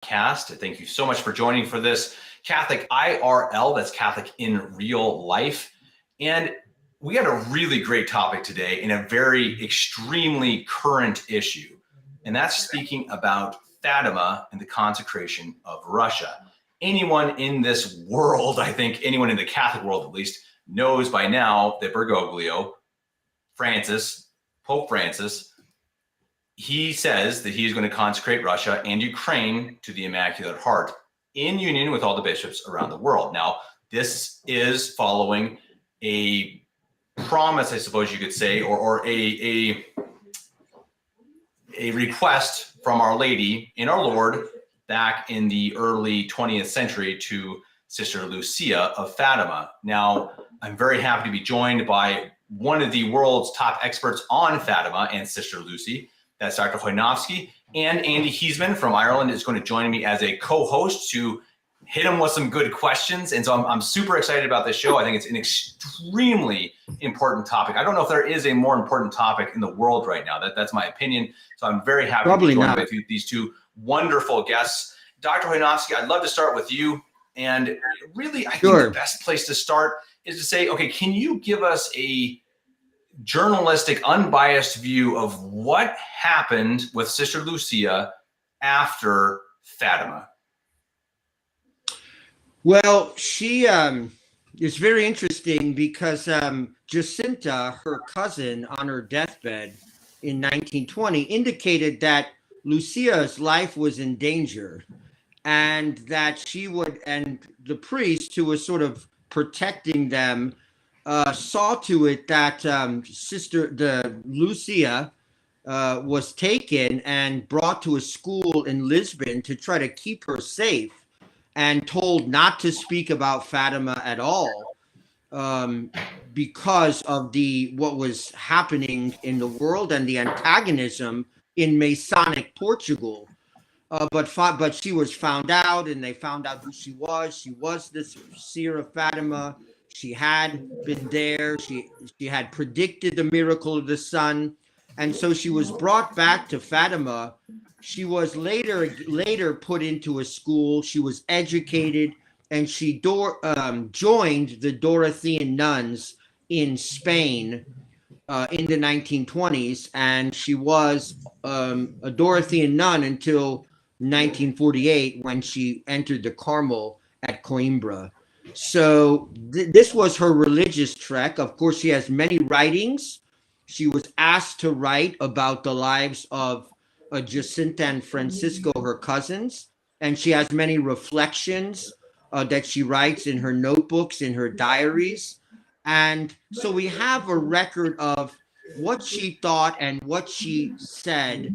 Cast. Thank you so much for joining for this Catholic IRL, that's Catholic in real life. And we had a really great topic today in a very extremely current issue. And that's speaking about Fatima and the consecration of Russia. Anyone in this world, I think anyone in the Catholic world at least, knows by now that Bergoglio, Pope Francis, he says that he is going to consecrate Russia and Ukraine to the Immaculate Heart in union with all the bishops around the world. Now, this is following a promise, I suppose you could say, or a request from Our Lady in our Lord back in the early 20th century to Sister Lucia of Fatima. Now, I'm very happy to be joined by one of the world's top experts on Fatima and Sister Lucy. That's Dr. Chojnowski and Andy Heasman from Ireland is going to join me as a co-host to hit him with some good questions. And so I'm super excited about this show. I think it's an extremely important topic. I don't know if there is a more important topic in the world right now. That's my opinion. So I'm very happy to be joined with these two wonderful guests. Dr. Chojnowski, I'd love to start with you. And really, I think the best place to start is to say, okay, can you give us a journalistic, unbiased view of what happened with Sister Lucia after Fatima? Well, she is very interesting because Jacinta, her cousin, on her deathbed in 1920, indicated that Lucia's life was in danger, and that she would, and the priest who was sort of protecting them saw to it that Lucia was taken and brought to a school in Lisbon to try to keep her safe, and told not to speak about Fatima at all because of what was happening in the world and the antagonism in Masonic Portugal. But she was found out, and they found out who she was. She was the seer of Fatima. She had been there. She had predicted the miracle of the sun. And so she was brought back to Fatima. She was later put into a school. She was educated, and she joined the Dorothean nuns in Spain in the 1920s. And she was a Dorothean nun until 1948, when she entered the Carmel at Coimbra. So this was her religious trek. Of course, she has many writings. She was asked to write about the lives of Jacinta and Francisco, her cousins, and she has many reflections that she writes in her notebooks, in her diaries. And so we have a record of what she thought and what she said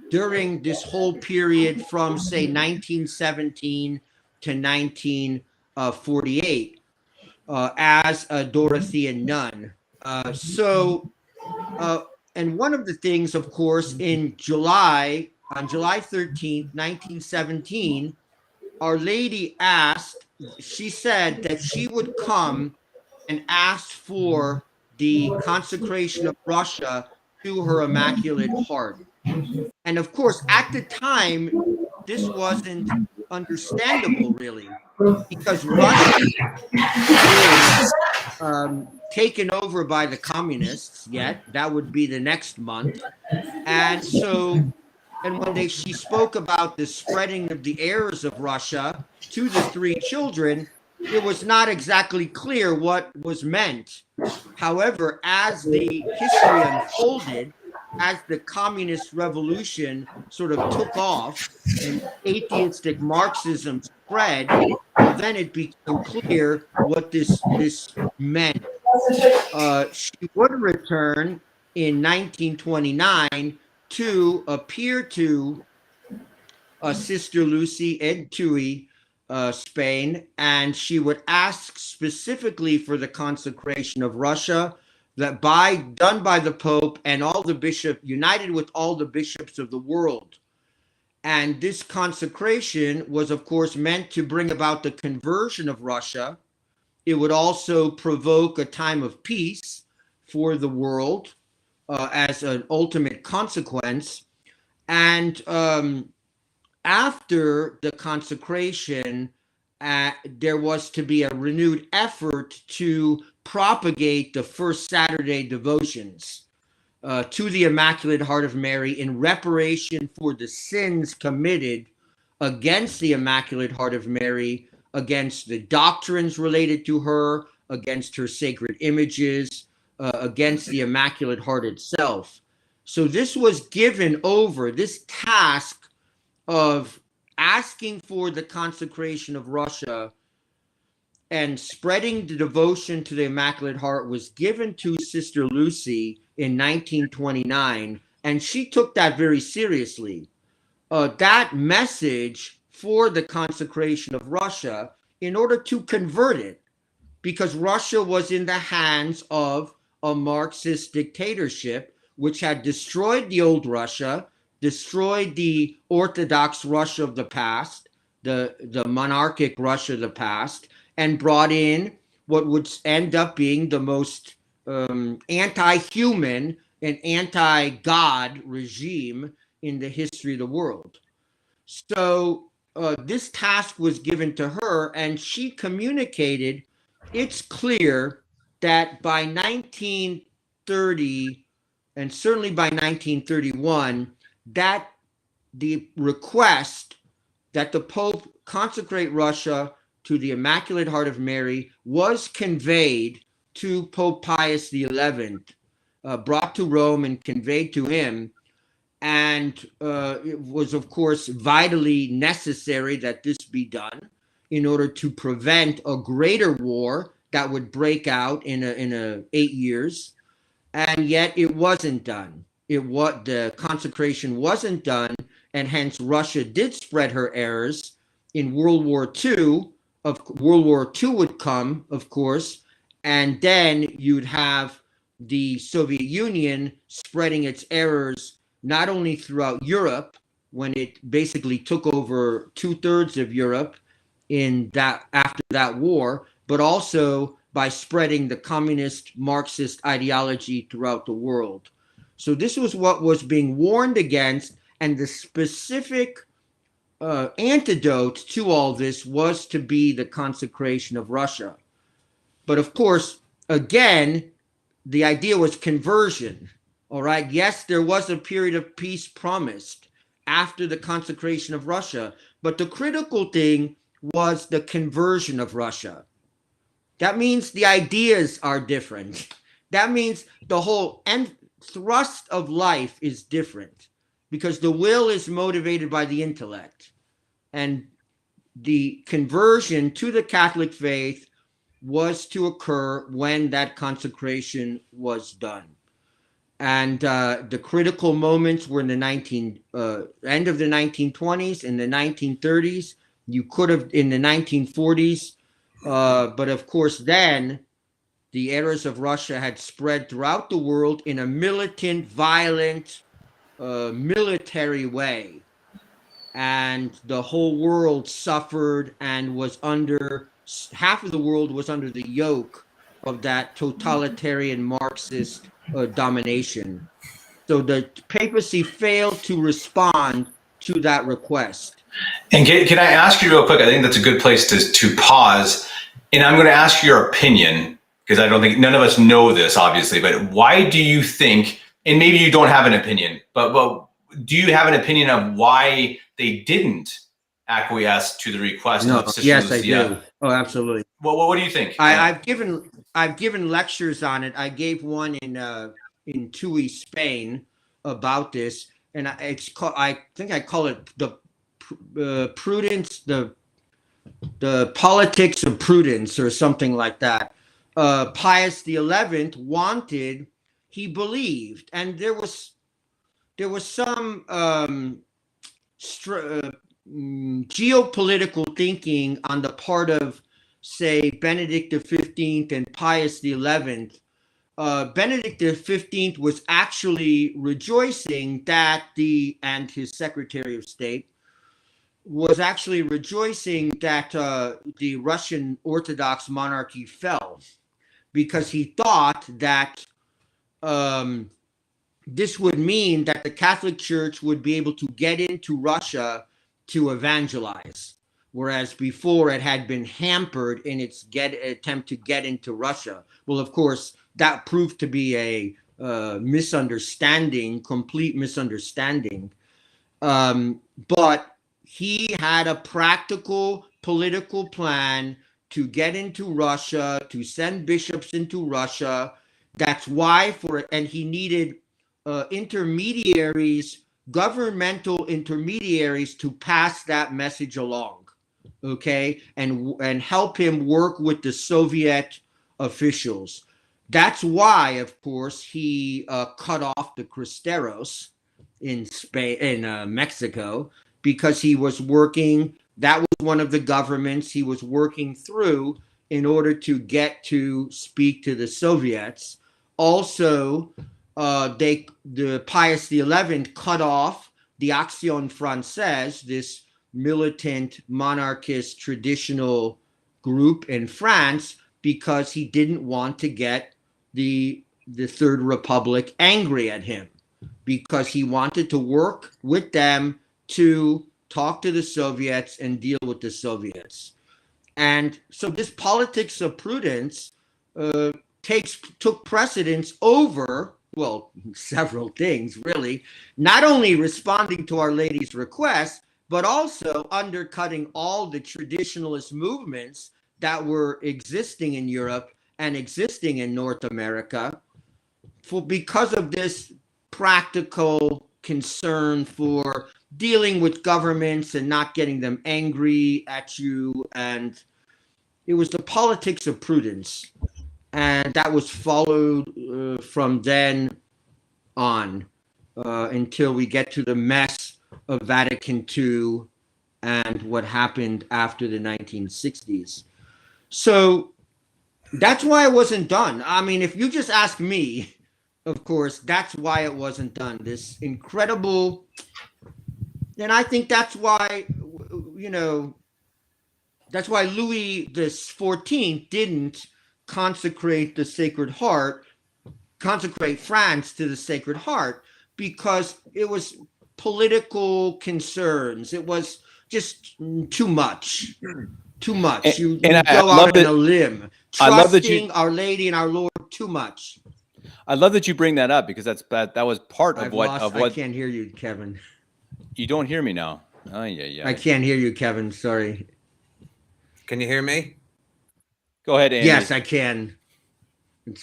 during this whole period from, say, 1917 to 1948 as a Dorothean nun. And one of the things, of course, on July 13th, 1917, Our Lady she said that she would come and ask for the consecration of Russia to her Immaculate Heart. And of course, at the time, this wasn't understandable, really, because Russia is taken over by the communists yet. That would be the next month. And so, and when she spoke about the spreading of the heirs of Russia to the three children, it was not exactly clear what was meant. However, as the history unfolded, as the communist revolution sort of took off and atheistic Marxism spread, then it became clear what this meant. She would return in 1929 to appear to Sister Lucy in Tui, Spain, and she would ask specifically for the consecration of Russia, that done by the Pope and all the bishops, united with all the bishops of the world. And this consecration was, of course, meant to bring about the conversion of Russia. It would also provoke a time of peace for the world as an ultimate consequence. And after the consecration, there was to be a renewed effort to propagate the first Saturday devotions to the Immaculate Heart of Mary in reparation for the sins committed against the Immaculate Heart of Mary, against the doctrines related to her, against her sacred images, against the Immaculate Heart itself. So this was given over, this task of asking for the consecration of Russia and spreading the devotion to the Immaculate Heart was given to Sister Lucy in 1929, and she took that very seriously. That message for the consecration of Russia in order to convert it, because Russia was in the hands of a Marxist dictatorship, which had destroyed the old Russia, destroyed the Orthodox Russia of the past, the monarchic Russia of the past, and brought in what would end up being the most anti-human and anti-God regime in the history of the world. So this task was given to her, and she communicated. It's clear that by 1930, and certainly by 1931, that the request that the Pope consecrate Russia to the Immaculate Heart of Mary was conveyed to Pope Pius XI, brought to Rome and conveyed to him. And it was, of course, vitally necessary that this be done in order to prevent a greater war that would break out in 8 years. And yet it wasn't done. The consecration wasn't done, and hence Russia did spread her errors in World War II. World War II would come, of course, and then you'd have the Soviet Union spreading its errors not only throughout Europe, when it basically took over 2/3 of Europe after that war, but also by spreading the communist Marxist ideology throughout the world. So this was what was being warned against, and the specific antidote to all this was to be the consecration of Russia. But of course, again, the idea was conversion. All right. Yes, there was a period of peace promised after the consecration of Russia, but the critical thing was the conversion of Russia. That means the ideas are different. That means the whole end thrust of life is different, because the will is motivated by the intellect. And the conversion to the Catholic faith was to occur when that consecration was done. And the critical moments were in the end of the 1920s, in the 1930s. You could have in the 1940s, but of course then the errors of Russia had spread throughout the world in a militant, violent, military way. And the whole world suffered and half of the world was under the yoke of that totalitarian Marxist domination. So the papacy failed to respond to that request. And can I ask you real quick? I think that's a good place to pause. And I'm going to ask your opinion, because I don't think none of us know this, obviously, but why do you think, and maybe you don't have an opinion, but do you have an opinion of why they didn't acquiesce to the request of Sister Lucia? I do. Oh, absolutely. Well, what do you think? I've given lectures on it. I gave one in Tui, Spain, about this, and I think I call it the prudence, the politics of prudence, or something like that. Pius XI he believed, and there was some geopolitical thinking on the part of, say, Benedict XV and Pius XI. Benedict XV was actually rejoicing that and his Secretary of State was actually rejoicing that the Russian Orthodox monarchy fell, because he thought that this would mean that the Catholic Church would be able to get into Russia to evangelize, whereas before it had been hampered in its attempt to get into Russia. Well, of course, that proved to be a misunderstanding, complete misunderstanding. But he had a practical political plan to get into Russia, to send bishops into Russia. That's why and he needed intermediaries, governmental intermediaries, to pass that message along, okay, and help him work with the Soviet officials. That's why, of course, he cut off the Cristeros in Spain, in Mexico, because he was working. That was one of the governments he was working through in order to get to speak to the Soviets. Also, the Pius XI cut off the Action Française, this militant monarchist traditional group in France, because he didn't want to get the Third Republic angry at him, because he wanted to work with them to talk to the Soviets and deal with the Soviets. And so this politics of prudence took precedence over, well, several things, really. Not only responding to Our Lady's request, but also undercutting all the traditionalist movements that were existing in Europe and existing in North America, because of this practical concern for dealing with governments and not getting them angry at you. And it was the politics of prudence. And that was followed from then on until we get to the mess of Vatican II and what happened after the 1960s. So that's why it wasn't done. I mean, if you just ask me, of course, that's why it wasn't done. This incredible, and I think that's why, that's why Louis the 14th didn't consecrate the Sacred Heart, consecrate France to the Sacred Heart, because it was political concerns. It was just too much. Too much. You go out on a limb, trusting Our Lady and our Lord too much. I love that you bring that up, because that was part of what. I can't hear you, Kevin. You don't hear me now. Oh yeah. I can't hear you, Kevin. Sorry. Can you hear me? Go ahead, Andy. Yes, I can.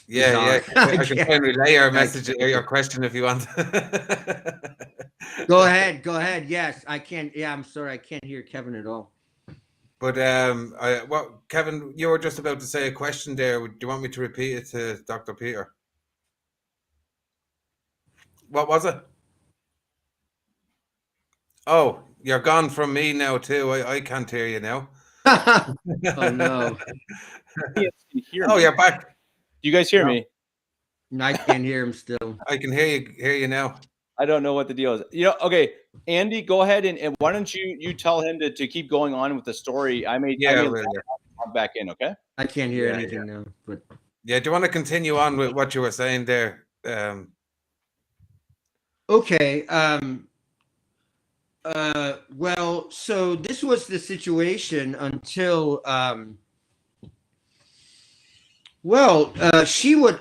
Yeah. I can try and relay your message or your question if you want. Go ahead. Yes, I can. Yeah, I'm sorry, I can't hear Kevin at all. But Kevin, you were just about to say a question there. Do you want me to repeat it to Dr. Peter? What was it? Oh, you're gone from me now too. I can't hear you now. Oh no. Oh, you're back. Do you guys hear me? I can't hear him still. I can hear you now. I don't know what the deal is. Okay, Andy, go ahead and why don't you tell him to keep going on with the story. I may log back in, okay? I can't hear anything now. But yeah, do you want to continue on with what you were saying there? Okay. Well, so this was the situation until she would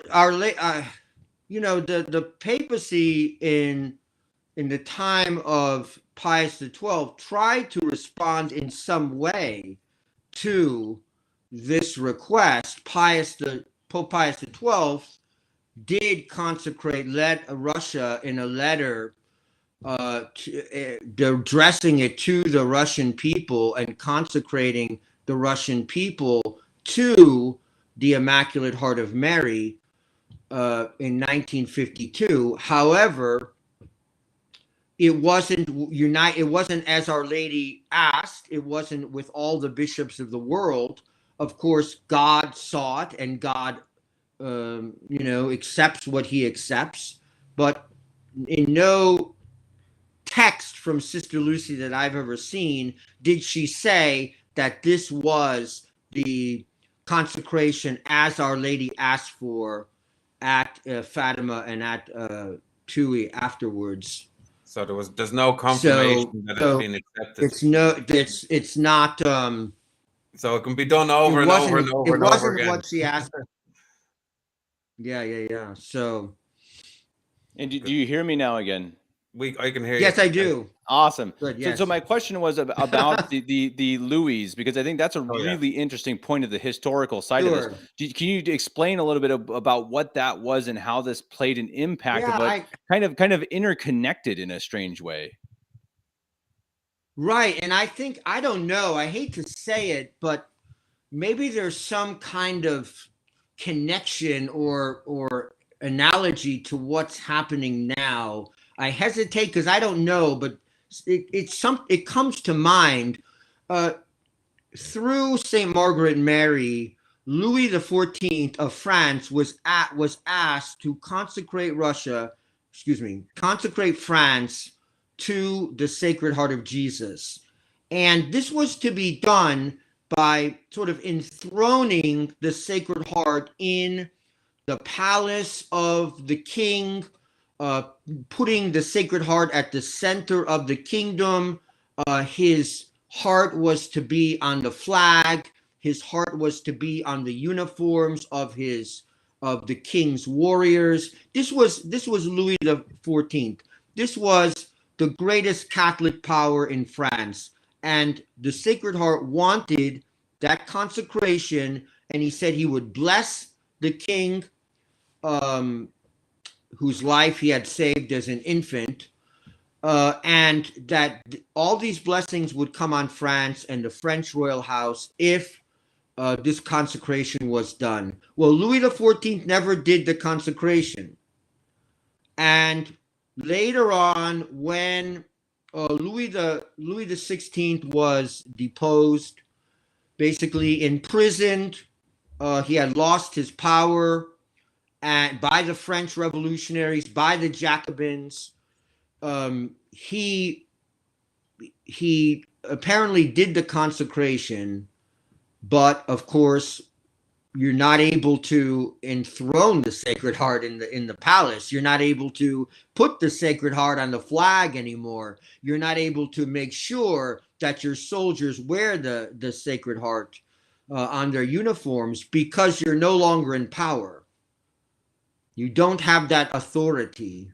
the papacy in the time of Pius XII tried to respond in some way to this request. Pope Pius XII did consecrate Russia in a letter addressing it to the Russian people and consecrating the Russian people to the Immaculate Heart of Mary in 1952. However, it wasn't It wasn't as Our Lady asked. It wasn't with all the bishops of the world. Of course, God saw it, and God, accepts what He accepts. But in no text from Sister Lucia that I've ever seen did she say that this was the consecration as Our Lady asked for at Fatima and at Tui afterwards. So there's no confirmation that it's been accepted. It's not. So it can be done over and over and over It and over wasn't again. what she asked. Yeah. So. And do you hear me now again? I can hear you. Yes, I do. Awesome. Good, yes. So my question was about the Louis, because I think that's a really interesting point of the historical side of this. Can you explain a little bit about what that was and how this played an impact, but kind of interconnected in a strange way? Right, and I think, I don't know, I hate to say it, but maybe there's some kind of connection or analogy to what's happening now. I hesitate because I don't know, but it comes to mind. Through Saint Margaret Mary, Louis XIV of France was asked to consecrate France to the Sacred Heart of Jesus, and this was to be done by sort of enthroning the Sacred Heart in the palace of the king, putting the Sacred Heart at the center of the kingdom. His heart was to be on the flag. His heart was to be on the uniforms of the king's warriors. This was Louis XIV. This was the greatest Catholic power in France, and the Sacred Heart wanted that consecration, and he said he would bless the king, whose life he had saved as an infant, and that all these blessings would come on France and the French royal house if this consecration was done. Well, Louis XIV never did the consecration. And later on, when Louis XVI was deposed, basically imprisoned, he had lost his power, and by the French revolutionaries, by the Jacobins. He apparently did the consecration, but of course, you're not able to enthrone the Sacred Heart in the palace. You're not able to put the Sacred Heart on the flag anymore. You're not able to make sure that your soldiers wear the Sacred Heart on their uniforms, because you're no longer in power. You don't have that authority.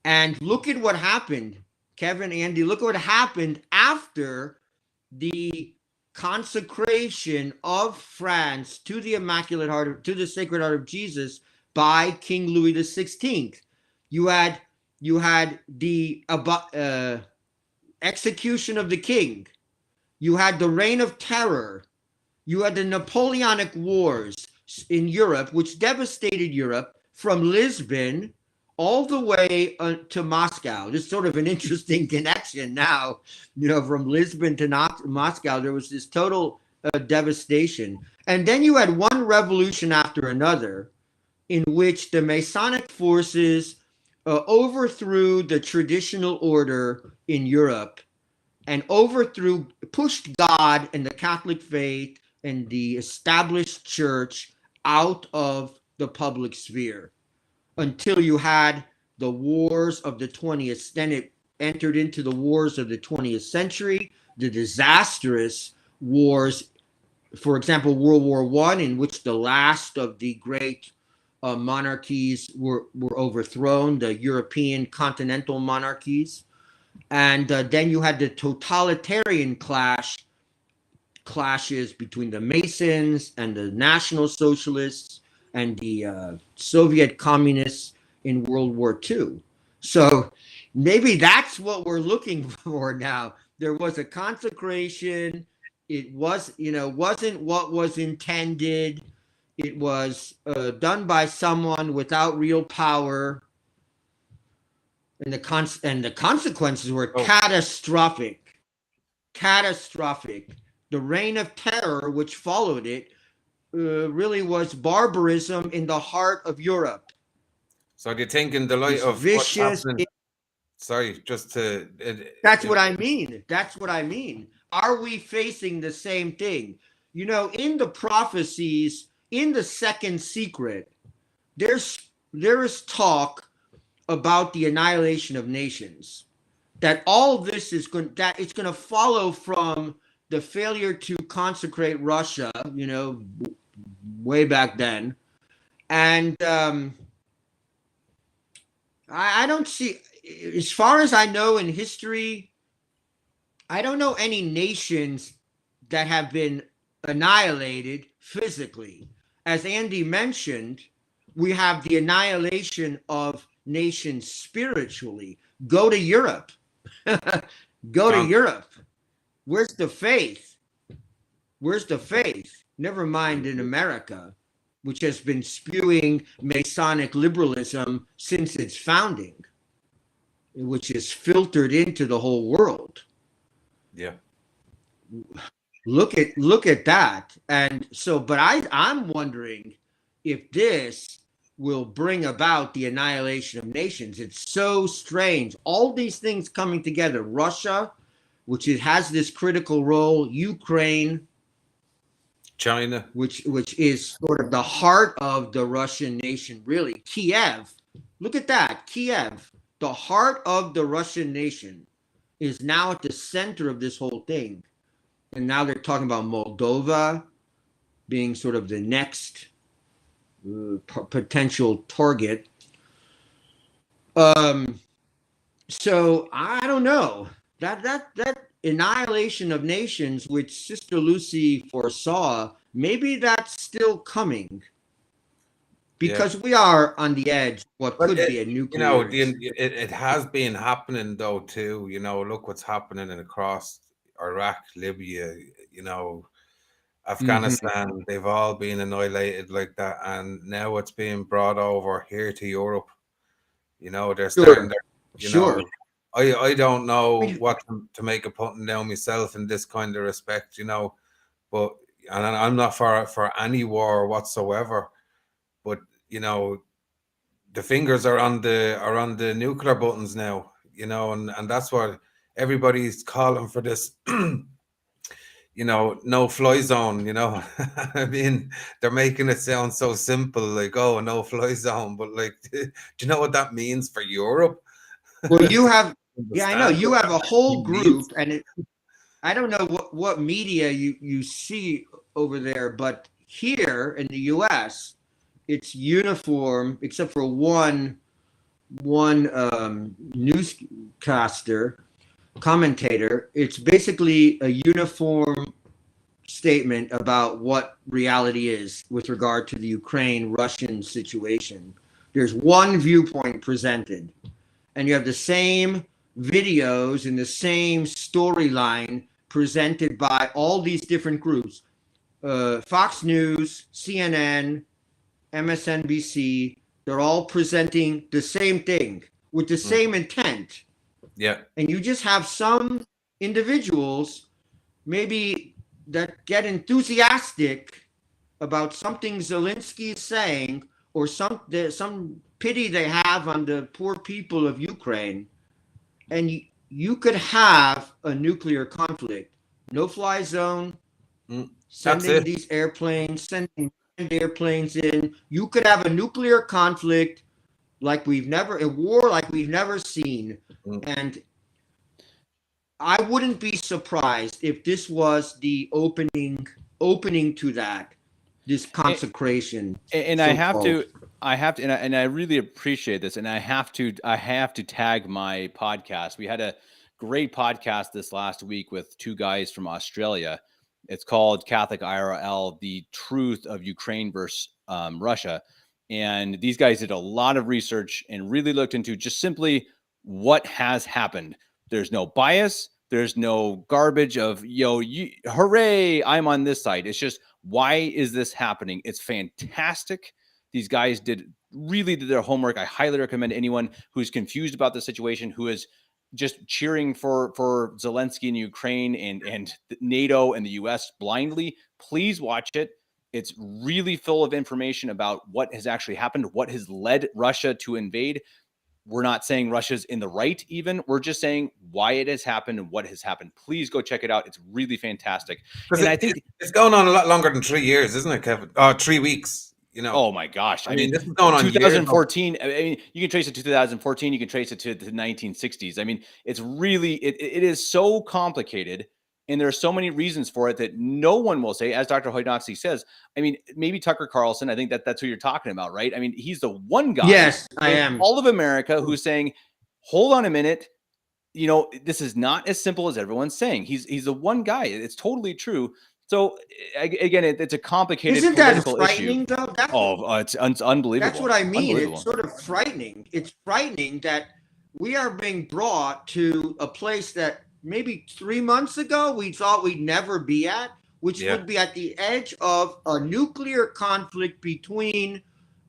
And look at what happened, Kevin, Andy, look at what happened after the consecration of France to the Immaculate Heart, to the Sacred Heart of Jesus by King Louis XVI. You had the execution of the king. You had the Reign of Terror. You had the Napoleonic Wars in Europe, which devastated Europe from Lisbon all the way to Moscow. There's sort of an interesting connection now, from Lisbon to Moscow. There was this total devastation. And then you had one revolution after another in which the Masonic forces overthrew the traditional order in Europe and pushed God and the Catholic faith and the established church out of the public sphere, until you had the wars of the 20th. Then it entered into the wars of the 20th century, the disastrous wars, for example, World War I, in which the last of the great monarchies were overthrown, the European continental monarchies. And then you had the totalitarian clashes between the Masons and the National Socialists and the Soviet communists in World War II. So maybe that's what we're looking for now. There was a consecration. It wasn't what was intended. It was done by someone without real power. And the consequences were catastrophic. Catastrophic. The Reign of Terror, which followed it, really was barbarism in the heart of Europe. So do you think, in the light of vicious, what's happening, that's what I mean. That's what I mean. Are we facing the same thing? In the prophecies, in the second secret, there is talk about the annihilation of nations. That all of this is going, that it's going to follow from the failure to consecrate Russia, you know, way back then. And I don't see, as far as I know in history, I don't know any nations that have been annihilated physically. As Andy mentioned, we have the annihilation of nations spiritually. Go to Europe. Go to Europe. Where's the faith? Where's the faith? Never mind in America, which has been spewing Masonic liberalism since its founding, which is filtered into the whole world. Yeah. Look at that. And so, but I'm wondering if this will bring about the annihilation of nations. It's so strange. All these things coming together. Russia, which has this critical role, Ukraine, China, which is sort of the heart of the Russian nation, really. Kiev, look at that. Kiev, the heart of the Russian nation, is now at the center of this whole thing. And now they're talking about Moldova being sort of the next potential target. So I don't know. That annihilation of nations, which Sister Lucy foresaw, maybe that's still coming. Because we are on the edge of what could be a nuclear. You know, it has been happening though too. You know, look what's happening across Iraq, Libya, you know, Afghanistan. Mm-hmm. They've all been annihilated like that, and now it's being brought over here to Europe. You know, they're starting. You know, I don't know what to make of putting down myself in this kind of respect. You know, but and I'm not for any war whatsoever. But you know, the fingers are on the nuclear buttons now, you know, and that's what everybody's calling for, this you know, no fly zone, you know. I mean, they're making it sound so simple, like, oh, no fly zone, but like, do you know what that means for Europe? Well, you have I know you have a whole group, and I don't know what media you see over there, but here in the US, it's uniform except for one newscaster, commentator. It's basically a uniform statement about what reality is with regard to the Ukraine-Russian situation. There's one viewpoint presented, and you have the same videos and the same storyline presented by all these different groups. Fox News, CNN, MSNBC, they're all presenting the same thing with the same intent. Yeah. And you just have some individuals maybe that get enthusiastic about something Zelensky is saying, or some pity they have on the poor people of Ukraine. And you could have a nuclear conflict. No fly zone, sending these airplanes, sending airplanes in. You could have a nuclear conflict a war like we've never seen. And I wouldn't be surprised if this was the opening to that, this consecration. And I have to, and I really appreciate this. And I have to tag my podcast. We had a great podcast this last week with two guys from Australia. It's called Catholic IRL, The Truth of Ukraine versus Russia. And these guys did a lot of research and really looked into just simply what has happened. There's no bias. There's no garbage of, hooray, I'm on this side. It's just, why is this happening? It's fantastic. These guys really did their homework. I highly recommend anyone who's confused about the situation, who is just cheering for Zelensky in Ukraine and NATO and the US blindly, please watch it. It's really full of information about what has actually happened, what has led Russia to invade. We're not saying Russia's in the right even. We're just saying why it has happened and what has happened. Please go check it out. It's really fantastic. And I think it's going on a lot longer than 3 years, isn't it, Kevin? 3 weeks. You know, oh my gosh. I mean this is going on 2014. I mean, you can trace it to 2014. You can trace it to the 1960s. I mean, it's really, it is so complicated. And there are so many reasons for it that no one will say, as Dr. Chojnowski says. I mean, maybe Tucker Carlson. I think that's who you're talking about, right? I mean, he's the one guy Yes, I in am. all of America who's saying, hold on a minute. You know, this is not as simple as everyone's saying. He's the one guy. It's totally true. So again, it's a complicated Isn't that political frightening, issue. though? It's unbelievable. That's what I mean. Unbelievable. It's sort of frightening. It's frightening that we are being brought to a place that maybe 3 months ago we thought we'd never be at, which would be at the edge of a nuclear conflict between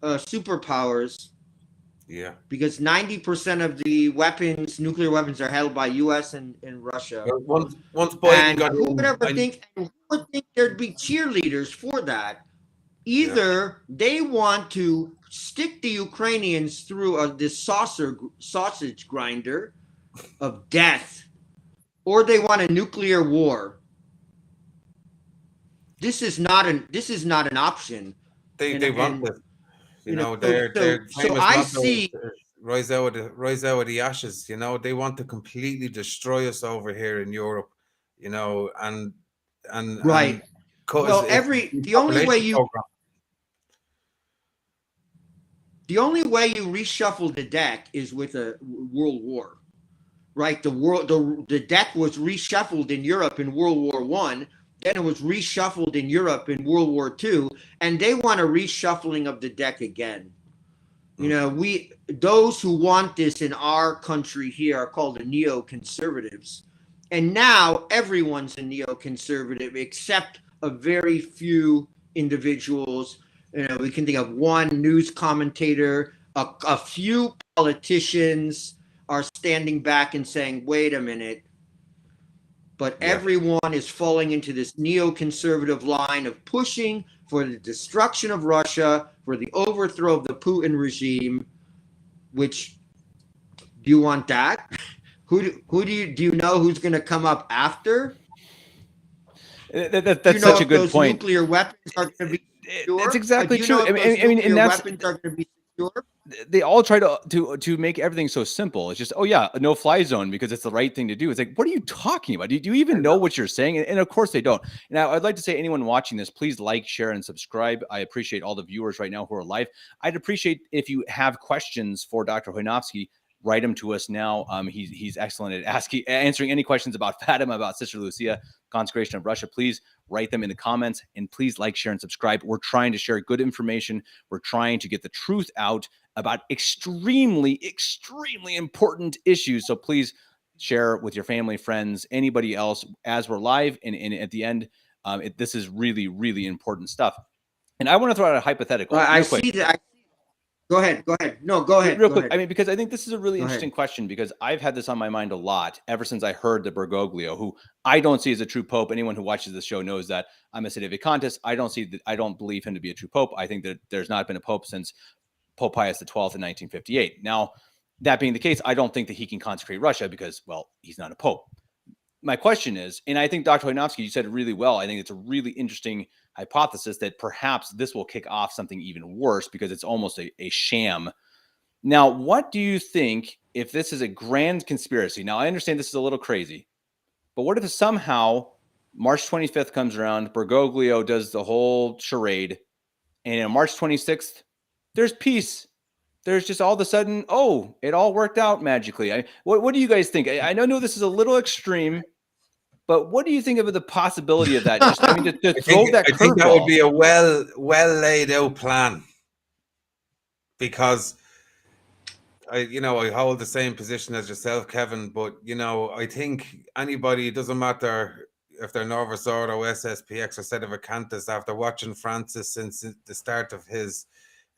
superpowers. Yeah. Because 90% of the nuclear weapons, are held by U.S. and Russia. Once Biden got who would think there'd be cheerleaders for that? Either they want to stick the Ukrainians through this sausage grinder of death, or they want a nuclear war. This is not an option. They want this. You know, they're famous. So I see. Rise out of the ashes. You know, they want to completely destroy us over here in Europe. You know, and right. Well, the only way you reshuffle the deck is with a world war, right? The deck was reshuffled in Europe in World War I. Then it was reshuffled in Europe in World War II, and they want a reshuffling of the deck again. You know, those who want this in our country here are called the neoconservatives. And now everyone's a neoconservative except a very few individuals. You know, we can think of one news commentator, a few politicians are standing back and saying, wait a minute. But everyone is falling into this neoconservative line of pushing for the destruction of Russia, for the overthrow of the Putin regime. Which, do you want that? Do you know who's going to come up after? That's such a good point. Nuclear weapons are going to be secure? That's exactly true. I mean, and that's weapons are going to be secure. They all try to make everything so simple. It's just, oh yeah, a no-fly zone because it's the right thing to do. It's like, what are you talking about? Do you even know what you're saying? And of course they don't. Now, I'd like to say, anyone watching this, please like, share, and subscribe. I appreciate all the viewers right now who are live. I'd appreciate if you have questions for Dr. Chojnowski. Write them to us now. He's excellent at answering any questions about Fatima, about Sister Lucia, consecration of Russia. Please write them in the comments, and please like, share, and subscribe. We're trying to share good information. We're trying to get the truth out about extremely, extremely important issues. So please share with your family, friends, anybody else as we're live. And at the end, this is really, really important stuff. And I want to throw out a hypothetical. I see that. Go ahead. No, go ahead. Real quick. I mean, because I think this is a really interesting question, because I've had this on my mind a lot ever since I heard the Bergoglio, who I don't see as a true pope. Anyone who watches this show knows that I'm a Sedevacanist. I don't believe him to be a true pope. I think that there's not been a pope since Pope Pius XII in 1958. Now, that being the case, I don't think that he can consecrate Russia because, well, he's not a pope. My question is, and I think Dr. Chojnowski, you said it really well. I think it's a really interesting hypothesis that perhaps this will kick off something even worse because it's almost a sham. Now, what do you think if this is a grand conspiracy? Now, I understand this is a little crazy, but what if somehow March 25th comes around, Bergoglio does the whole charade, and on March 26th, there's peace. There's just all of a sudden, oh, it all worked out magically. What do you guys think? I know this is a little extreme, but what do you think of the possibility of that? Just, I mean, to throw that curveball. I think that would be a well laid out plan, because I hold the same position as yourself, Kevin. But I think anybody, it doesn't matter if they're Novus Ordo, SSPX, or Sedevacanist, after watching Francis since the start of his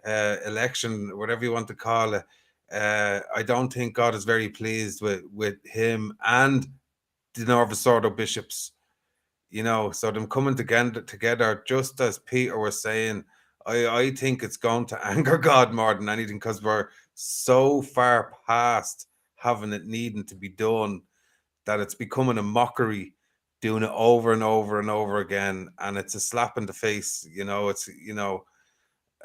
election, whatever you want to call it, I don't think God is very pleased with him and the Novus Ordo bishops. So them coming together, just as Peter was saying, I think it's going to anger God more than anything, because we're so far past having it needing to be done that it's becoming a mockery, doing it over and over and over again, and it's a slap in the face.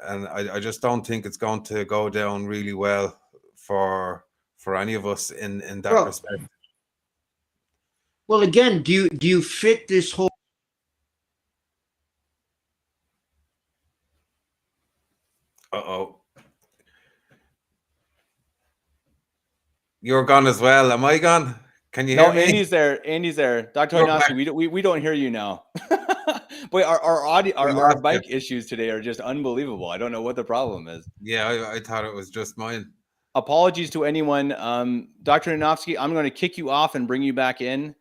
and I just don't think it's going to go down really well for any of us in that respect. Well, again, do you fit this whole? Uh-oh. You're gone as well. Am I gone? Can you hear me? Andy's there. Andy's there. Dr. Chojnowski, we don't hear you now. Boy, our audio, our mic issues today are just unbelievable. I don't know what the problem is. Yeah, I thought it was just mine. Apologies to anyone. Dr. Chojnowski, I'm going to kick you off and bring you back in.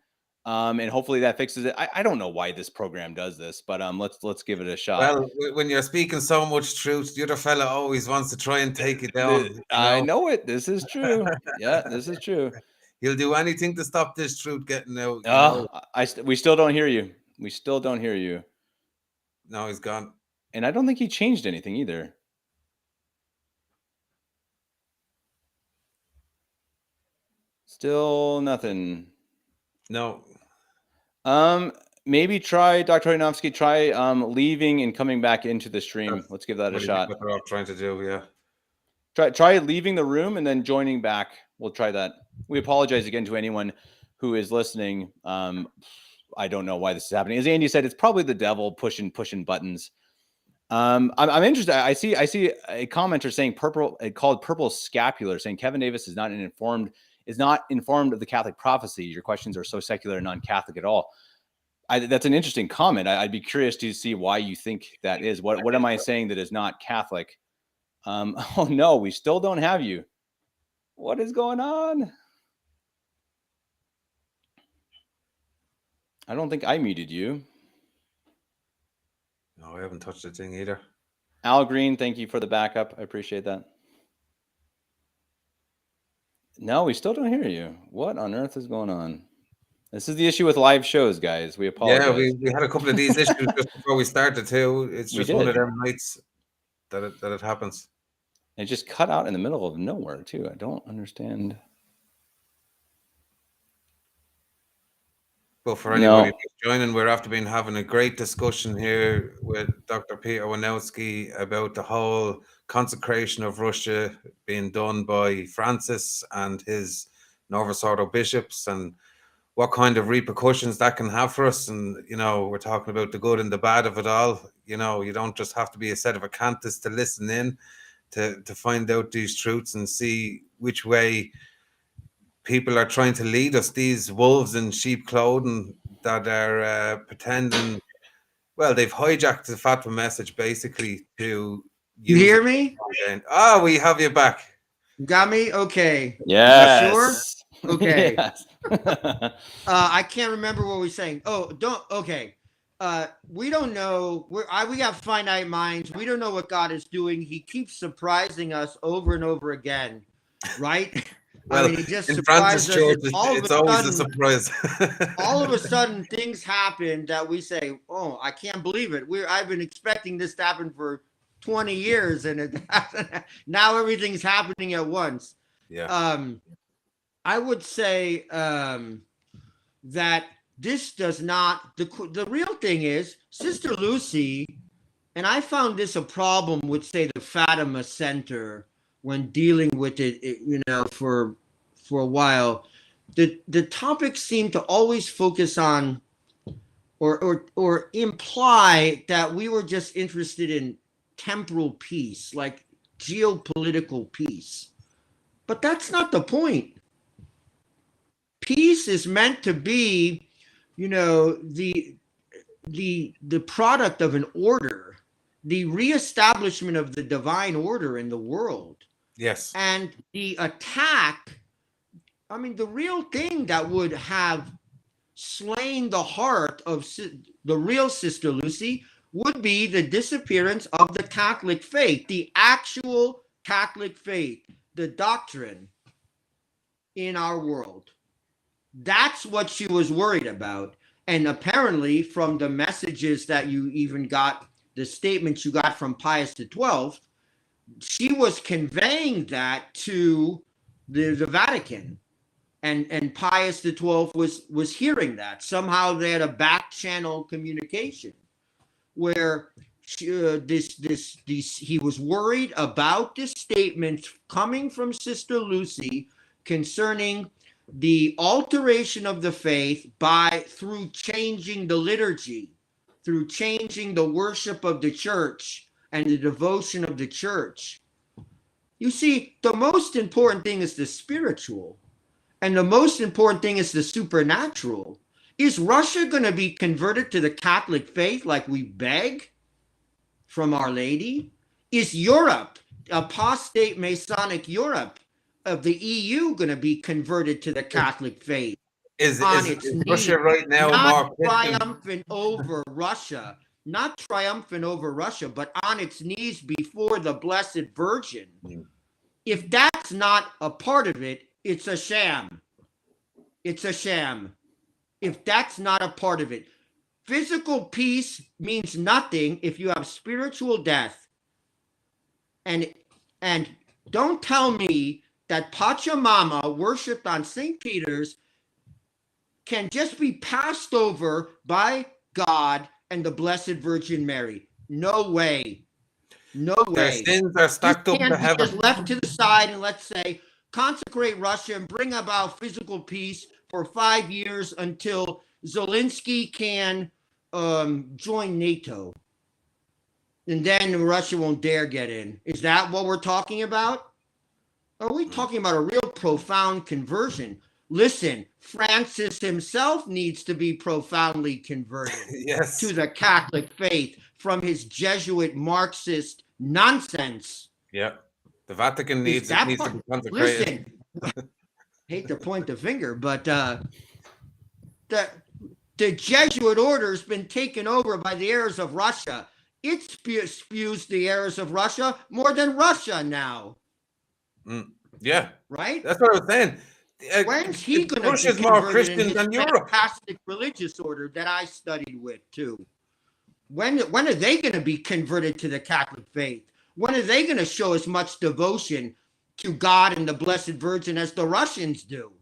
And hopefully that fixes it. I don't know why this program does this, but let's give it a shot. Well, when you're speaking so much truth, the other fella always wants to try and take it down. I know it. This is true. Yeah, this is true. He'll do anything to stop this truth getting out. We still don't hear you. We still don't hear you. No, he's gone. And I don't think he changed anything either. Still nothing. No. Maybe try, Dr. Chojnowski, try leaving and coming back into the stream. Let's give that a shot. What they're all trying to do, yeah. Try leaving the room and then joining back. We'll try that. We apologize again to anyone who is listening. I don't know why this is happening. As Andy said, it's probably the devil pushing buttons. I'm interested. I see a commenter saying called purple scapular, saying Kevin Davis is not informed of the Catholic prophecy. Your questions are so secular and non-Catholic at all. That's an interesting comment. I'd be curious to see why you think that is. What am I saying that is not Catholic? Oh no, we still don't have you. What is going on? I don't think I muted you. No, I haven't touched the thing either. Al Green, thank you for the backup. I appreciate that. No, we still don't hear you. What on earth is going on? This is the issue with live shows, guys. We apologize. Yeah, we had a couple of these issues just before we started too. It's just one of them nights that it happens. It just cut out in the middle of nowhere too. I don't understand. Well, for anybody who's joining, we're after been having a great discussion here with Dr. Peter Chojnowski about the whole consecration of Russia being done by Francis and his Novus Ordo bishops, and what kind of repercussions that can have for us. And, we're talking about the good and the bad of it all. You don't just have to be a set of acanthus to listen in to find out these truths and see which way people are trying to lead us, these wolves in sheep clothing that are pretending. Well, they've hijacked the Fatima message basically to you hear me? We have you back. Got me? Okay. Yes. Sure? Okay. Yes. I can't remember what we're saying. Okay. We don't know. We have finite minds. We don't know what God is doing. He keeps surprising us over and over again, right? Well, he just in Francis Church, it's always a surprise. all of a sudden, things happen that we say, "Oh, I can't believe it." I've been expecting this to happen for 20 years, and now everything's happening at once. Yeah. I would say that this does not. The real thing is, Sister Lucy, and I found this a problem with, say, the Fatima Center when dealing with it, for a while. The topics seem to always focus on or imply that we were just interested in temporal peace, like geopolitical peace. But that's not the point. Peace is meant to be, the product of an order, the reestablishment of the divine order in the world. Yes. And the attack, the real thing that would have slain the heart of the real Sister Lucy would be the disappearance of the Catholic faith, the actual Catholic faith, the doctrine in our world. That's what she was worried about. And apparently, from the messages that you even got, the statements you got from Pius XII, she was conveying that to the Vatican. And Pius XII was hearing that. Somehow they had a back channel communication where he was worried about this statement coming from Sister Lucy concerning the alteration of the faith through changing the liturgy, through changing the worship of the church and the devotion of the church. You see, the most important thing is the spiritual, and the most important thing is the supernatural. Is Russia going to be converted to the Catholic faith like we beg from Our Lady? Is Europe, apostate Masonic Europe of the EU, going to be converted to the Catholic faith? Is Russia right now not more Christian? triumphant over Russia, not triumphant over Russia, but on its knees before the Blessed Virgin? If that's not a part of it, it's a sham. It's a sham. If that's not a part of it. Physical peace means nothing if you have spiritual death. And don't tell me that Pachamama, worshipped on St. Peter's, can just be passed over by God and the Blessed Virgin Mary. No way. No way. Their sins are stacked up to heaven. Just left to the side and let's say, consecrate Russia and bring about physical peace for 5 years until Zelensky can join NATO. And then Russia won't dare get in. Is that what we're talking about? Are we talking about a real profound conversion? Listen, Francis himself needs to be profoundly converted Yes. to the Catholic faith from his Jesuit Marxist nonsense. Yeah. The Vatican needs to be consecrated. Listen, hate to point the finger, but the Jesuit order has been taken over by the heirs of Russia. It spews the heirs of Russia more than Russia now. Yeah. Right? That's what I was saying. When's he going to be Russia's more converted Christian in than his Europe? fantastic religious order that I studied with too? When are they going to be converted to the Catholic faith? When are they going to show as much devotion to God and the Blessed Virgin as the Russians do?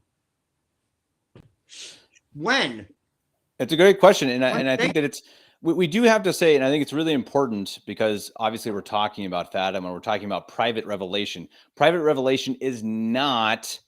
When? It's a great question, and I think that we do have to say, and I think it's really important because obviously we're talking about Fatima and we're talking about private revelation. Private revelation is not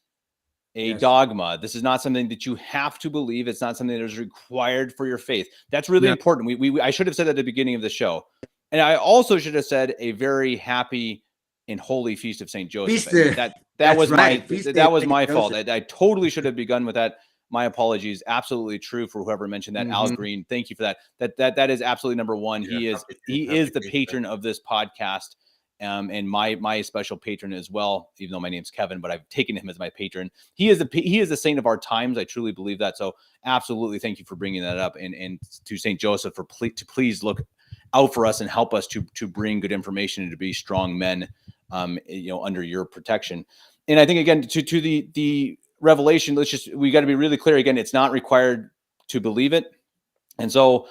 a dogma. This is not something that you have to believe. It's not something that is required for your faith. That's really important. I should have said at the beginning of the show. And I also should have said a very happy and holy feast of St. Joseph. That was my fault. I totally should have begun with that. My apologies. Absolutely true for whoever mentioned that. Al Green, thank you for that. That is absolutely number one. Yeah, he is the patron of this podcast. And my special patron as well, even though my name's Kevin, but I've taken him as my patron. He is the saint of our times. I truly believe that. So absolutely, thank you for bringing that up, and to Saint Joseph to please look out for us and help us to bring good information and to be strong men, under your protection. And I think again to the revelation, we got to be really clear again. It's not required to believe it, and so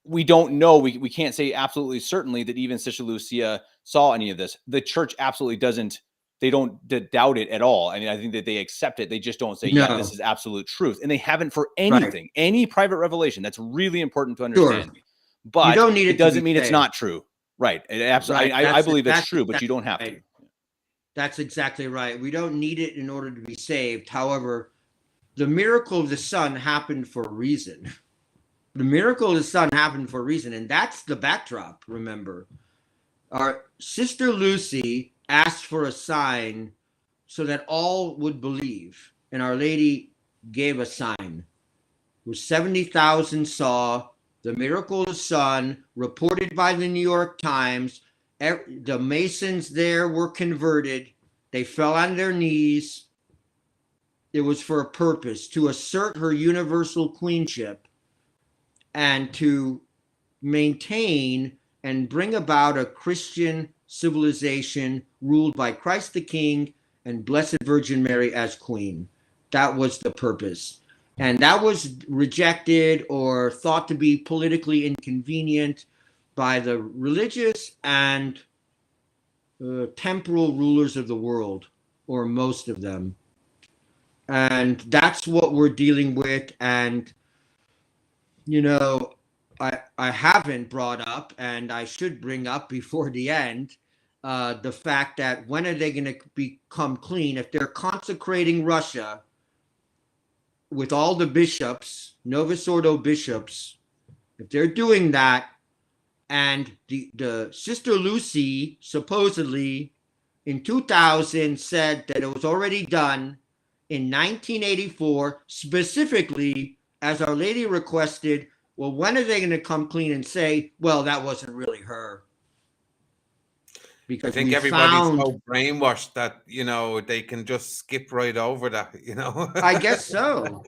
we don't know. We can't say absolutely certainly that even Sister Lucia saw any of this. The church absolutely doesn't. They don't doubt it at all. I mean, I think that they accept it. They just don't say, yeah, this is absolute truth. And they haven't for anything, any private revelation. That's really important to understand. Sure. But you don't need it doesn't mean it's not true. Right. It absolutely. Right. I believe it's true, but you don't have to. That's exactly right. We don't need it in order to be saved. However, the miracle of the Son happened for a reason. The miracle of the Son happened for a reason, and that's the backdrop, remember. Our Sister Lucy asked for a sign so that all would believe, and Our Lady gave a sign. It was 70,000 saw the miracle of the Son, reported by the New York Times. The Masons there were converted. They fell on their knees. It was for a purpose, to assert her universal queenship and to maintain and bring about a Christian civilization ruled by Christ the King and Blessed Virgin Mary as queen. That was the purpose. And that was rejected or thought to be politically inconvenient by the religious and temporal rulers of the world, or most of them. And that's what we're dealing with. And, I haven't brought up, and I should bring up before the end, the fact that when are they going to become clean? If they're consecrating Russia with all the bishops, Novus Ordo bishops, if they're doing that, and the Sister Lucy supposedly in 2000 said that it was already done in 1984, specifically as Our Lady requested, well, when are they going to come clean and say, well, that wasn't really her? Because I think everybody's so brainwashed that, you know, they can just skip right over that, you know. I guess so.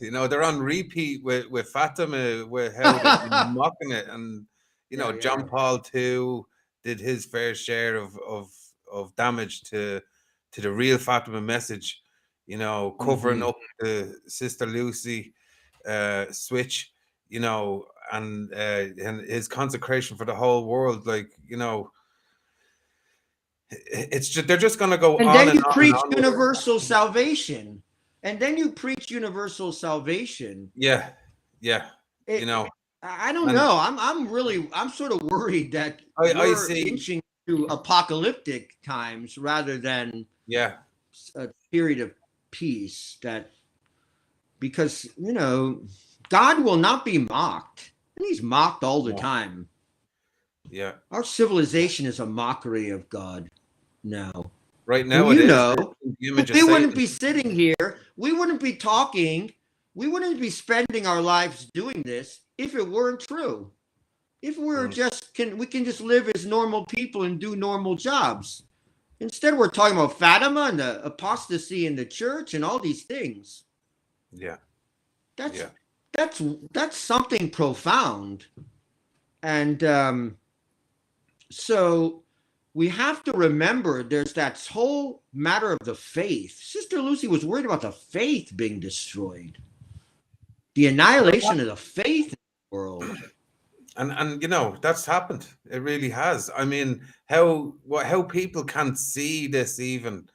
You know, they're on repeat with Fatima, with how they've been mocking it. And, you know, John Paul II did his fair share of damage to the real Fatima message, you know, covering up the Sister Lucy switch, you know, and his consecration for the whole world. Like, you know, it's just, they're just going to go and on then and you on preach and on universal salvation. And then you preach universal salvation. Yeah. You know, I don't know. I'm sort of worried that we're inching to apocalyptic times rather than a period of peace. That because, you know, God will not be mocked, and He's mocked all the time. Yeah, our civilization is a mockery of God now. Right now, and it is. Know, we wouldn't be sitting here. We wouldn't be talking. We wouldn't be spending our lives doing this if it weren't true. If we were we can just live as normal people and do normal jobs. Instead, we're talking about Fatima and the apostasy in the church and all these things. Yeah, that's something profound, and so we have to remember there's that whole matter of the faith. Sister Lucy was worried about the faith being destroyed, the annihilation of the faith in the world. And you know, that's happened. It really has. I mean, how people can't see this even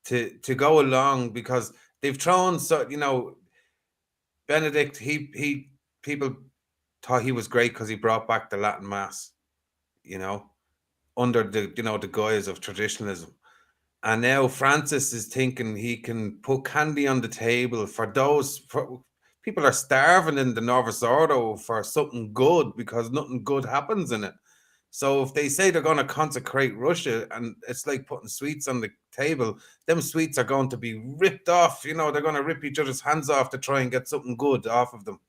to go along, because they've thrown, so, you know, Benedict, he people thought he was great because he brought back the Latin Mass, you know, under the, you know, the guise of traditionalism. And now Francis is thinking he can put candy on the table for people are starving in the Novus Ordo for something good, because nothing good happens in it. So if they say they're going to consecrate Russia, and it's like putting sweets on the table, them sweets are going to be ripped off. You know, they're going to rip each other's hands off to try and get something good off of them.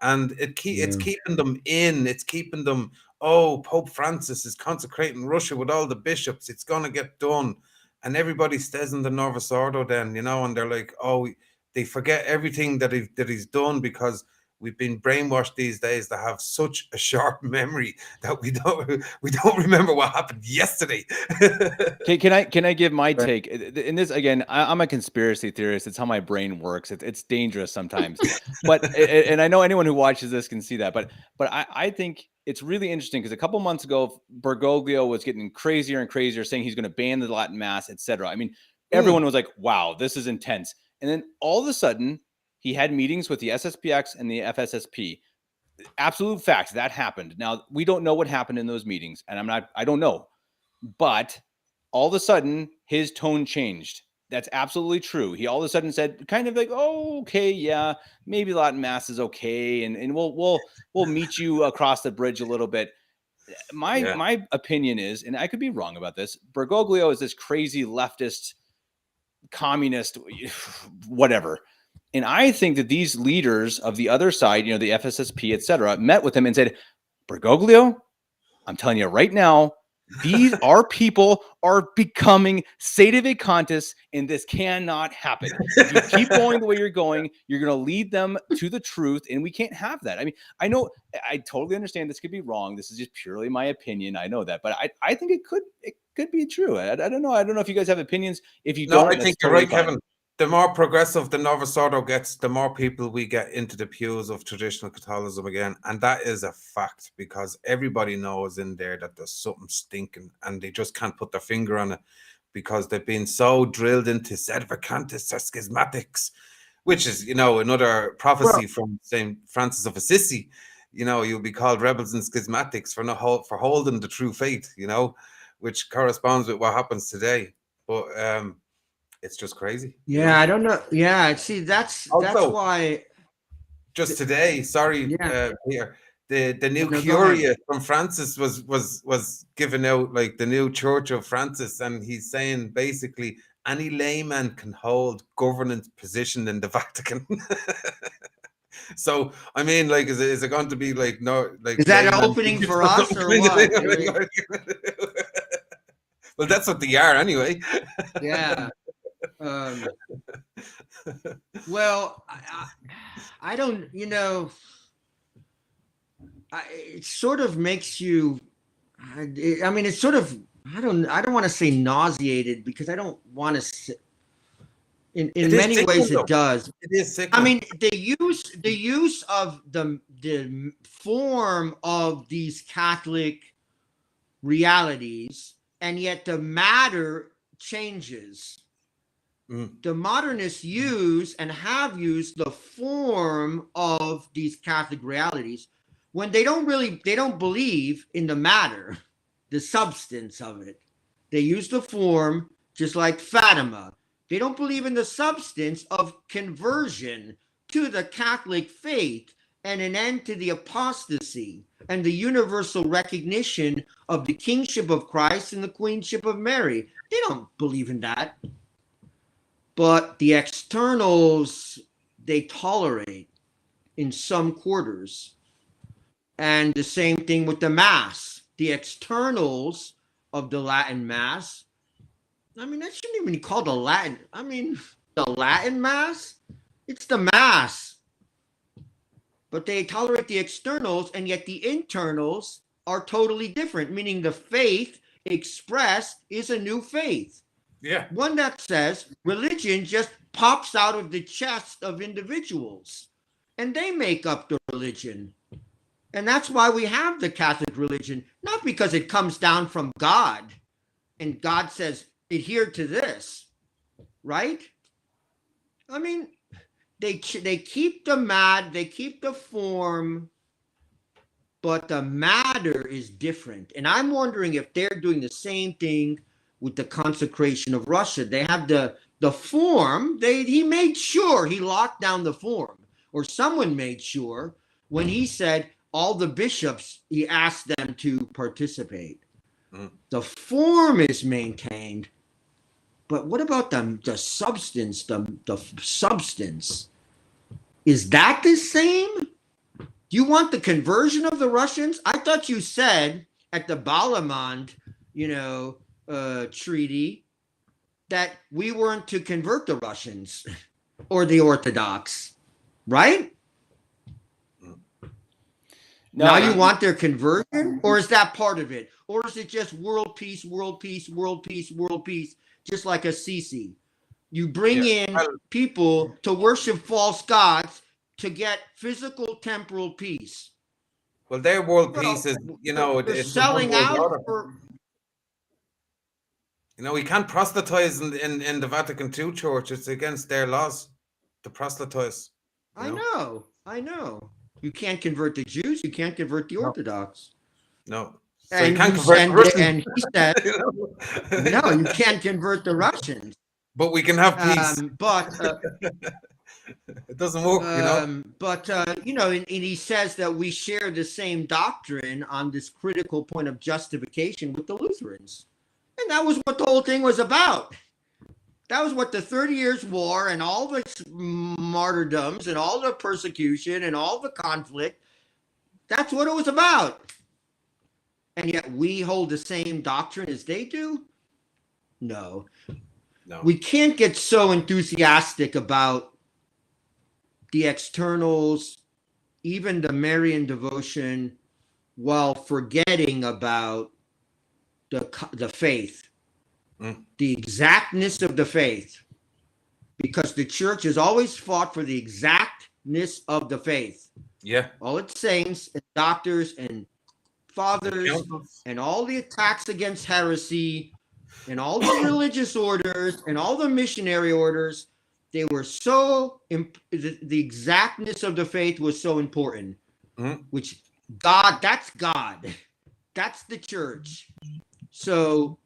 And it's keeping them in. It's keeping them, oh, Pope Francis is consecrating Russia with all the bishops. It's going to get done. And everybody stays in the Novus Ordo then, you know, and they're like, oh, they forget everything that he's done, because we've been brainwashed these days to have such a sharp memory that we don't remember what happened yesterday. Can I give my take? In this, again, I'm a conspiracy theorist. It's how my brain works. It's dangerous sometimes, but and I know anyone who watches this can see that. But I think it's really interesting, because a couple months ago, Bergoglio was getting crazier and crazier, saying he's going to ban the Latin Mass, etc. I mean, everyone was like, "Wow, this is intense." And then all of a sudden, he had meetings with the SSPX and the FSSP. Absolute facts, that happened. Now, we don't know what happened in those meetings, and I don't know. But all of a sudden, his tone changed. That's absolutely true. He all of a sudden said, kind of like, "Oh, okay, yeah, maybe Latin Mass is okay, and we'll meet you across the bridge a little bit." My opinion is, and I could be wrong about this, Bergoglio is this crazy leftist, communist, whatever. And I think that these leaders of the other side, you know, the FSSP, etc., met with him and said, "Bergoglio, I'm telling you right now, our people are becoming sedevacantists, and this cannot happen. If you keep going the way you're going, you're going to lead them to the truth, and we can't have that." I mean, I know, I totally understand this could be wrong. This is just purely my opinion. I know that, but I think it could be true. I don't know. I don't know if you guys have opinions. If you don't, I think you're right, Kevin. The more progressive the Novus Ordo gets, the more people we get into the pews of traditional Catholicism again. And that is a fact, because everybody knows in there that there's something stinking, and they just can't put their finger on it, because they've been so drilled into sedevacantists or schismatics. which is, you know, another prophecy from Saint Francis of Assisi. You know, you'll be called rebels and schismatics for holding the true faith, you know, which corresponds with what happens today. But it's just crazy. Yeah, you know? I don't know. Yeah, see, that's Also, why. just today, sorry, Yeah, Peter, the new no, go ahead. Curia from Francis was given out, like the new Church of Francis, and he's saying basically any layman can hold governance position in the Vatican. So I mean, like, is it going to be like no, like Is that an layman opening bishops for or us something or kind of what? thing? Well, that's what they are anyway. Yeah. Well, I don't, you know, it sort of makes you, I mean, it's sort of, I don't want to say nauseated, because I don't want to, in many ways it does. It is sick. I mean, the use of the form of these Catholic realities, and yet the matter changes. The modernists use and have used the form of these Catholic realities when they don't believe in the matter, the substance of it. They use the form, just like Fatima. They don't believe in the substance of conversion to the Catholic faith and an end to the apostasy and the universal recognition of the kingship of Christ and the queenship of Mary. They don't believe in that. But the externals, they tolerate in some quarters. And the same thing with the Mass. The externals of the Latin Mass, I mean, that shouldn't even be called the Latin. I mean, the Latin Mass, it's the Mass. But they tolerate the externals, and yet the internals are totally different, meaning the faith expressed is a new faith. Yeah. One that says religion just pops out of the chest of individuals and they make up the religion. And that's why we have the Catholic religion, not because it comes down from God and God says, adhere to this, right? I mean, they keep they keep the form, but the matter is different. And I'm wondering if they're doing the same thing with the consecration of Russia. They have the form. He made sure he locked down the form, or someone made sure when he said all the bishops, he asked them to participate. The form is maintained, but what about the substance? The substance, is that the same? Do you want the conversion of the Russians? I thought you said at the Balamand, treaty, that we weren't to convert the Russians or the Orthodox, right? No, now you want their conversion, or is that part of it? Or is it just world peace, world peace, world peace, world peace, just like Assisi? You bring in people to worship false gods to get physical temporal peace. Well, their world peace is, it's selling out for... we can't proselytize in the Vatican II church. It's against their laws to proselytize. I know. You can't convert the Jews. You can't convert the Orthodox. No. So you can't convert the Russians. And he said, no, you can't convert the Russians. But we can have peace. It doesn't work, and he says that we share the same doctrine on this critical point of justification with the Lutherans. And that was what the whole thing was about. That was what the 30 Years' War and all the martyrdoms and all the persecution and all the conflict, that's what it was about. And yet we hold the same doctrine as they do? No. We can't get so enthusiastic about the externals, even the Marian devotion, while forgetting about the faith, the exactness of the faith, because the church has always fought for the exactness of the faith. Yeah. All its saints and doctors and fathers and all the attacks against heresy and all the religious orders and all the missionary orders, they were so the exactness of the faith was so important, which that's God, that's the church. So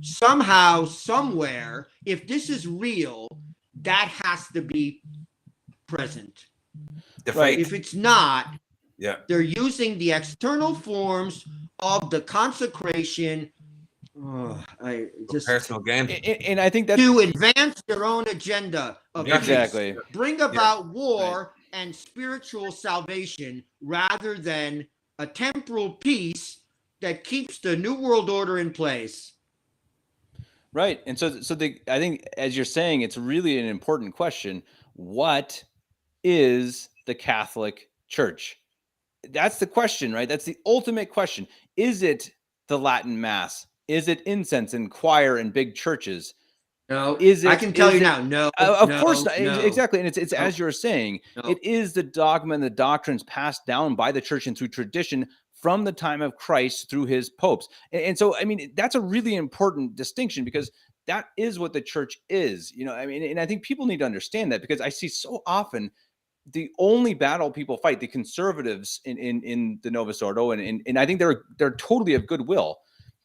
somehow, somewhere, if this is real, that has to be present. Right. If it's not, yeah, they're using the external forms of the consecration. Personal gain. And I think that's to advance their own agenda of exactly. peace, bring about war and spiritual salvation rather than a temporal peace that keeps the new world order in place. Right. And so I think, as you're saying, it's really an important question. What is the Catholic Church? That's the question, right? That's the ultimate question. Is it the Latin Mass? Is it incense and choir and big churches? No, is it? I can tell you now. No, of course not. No, exactly, and it's as you're saying. It is the dogma and the doctrines passed down by the church and through tradition from the time of Christ through his popes. And so, I mean, that's a really important distinction because that is what the church is. You know, I mean, and I think people need to understand that because I see so often the only battle people fight, the conservatives in the Novus Ordo, and I think they're totally of goodwill,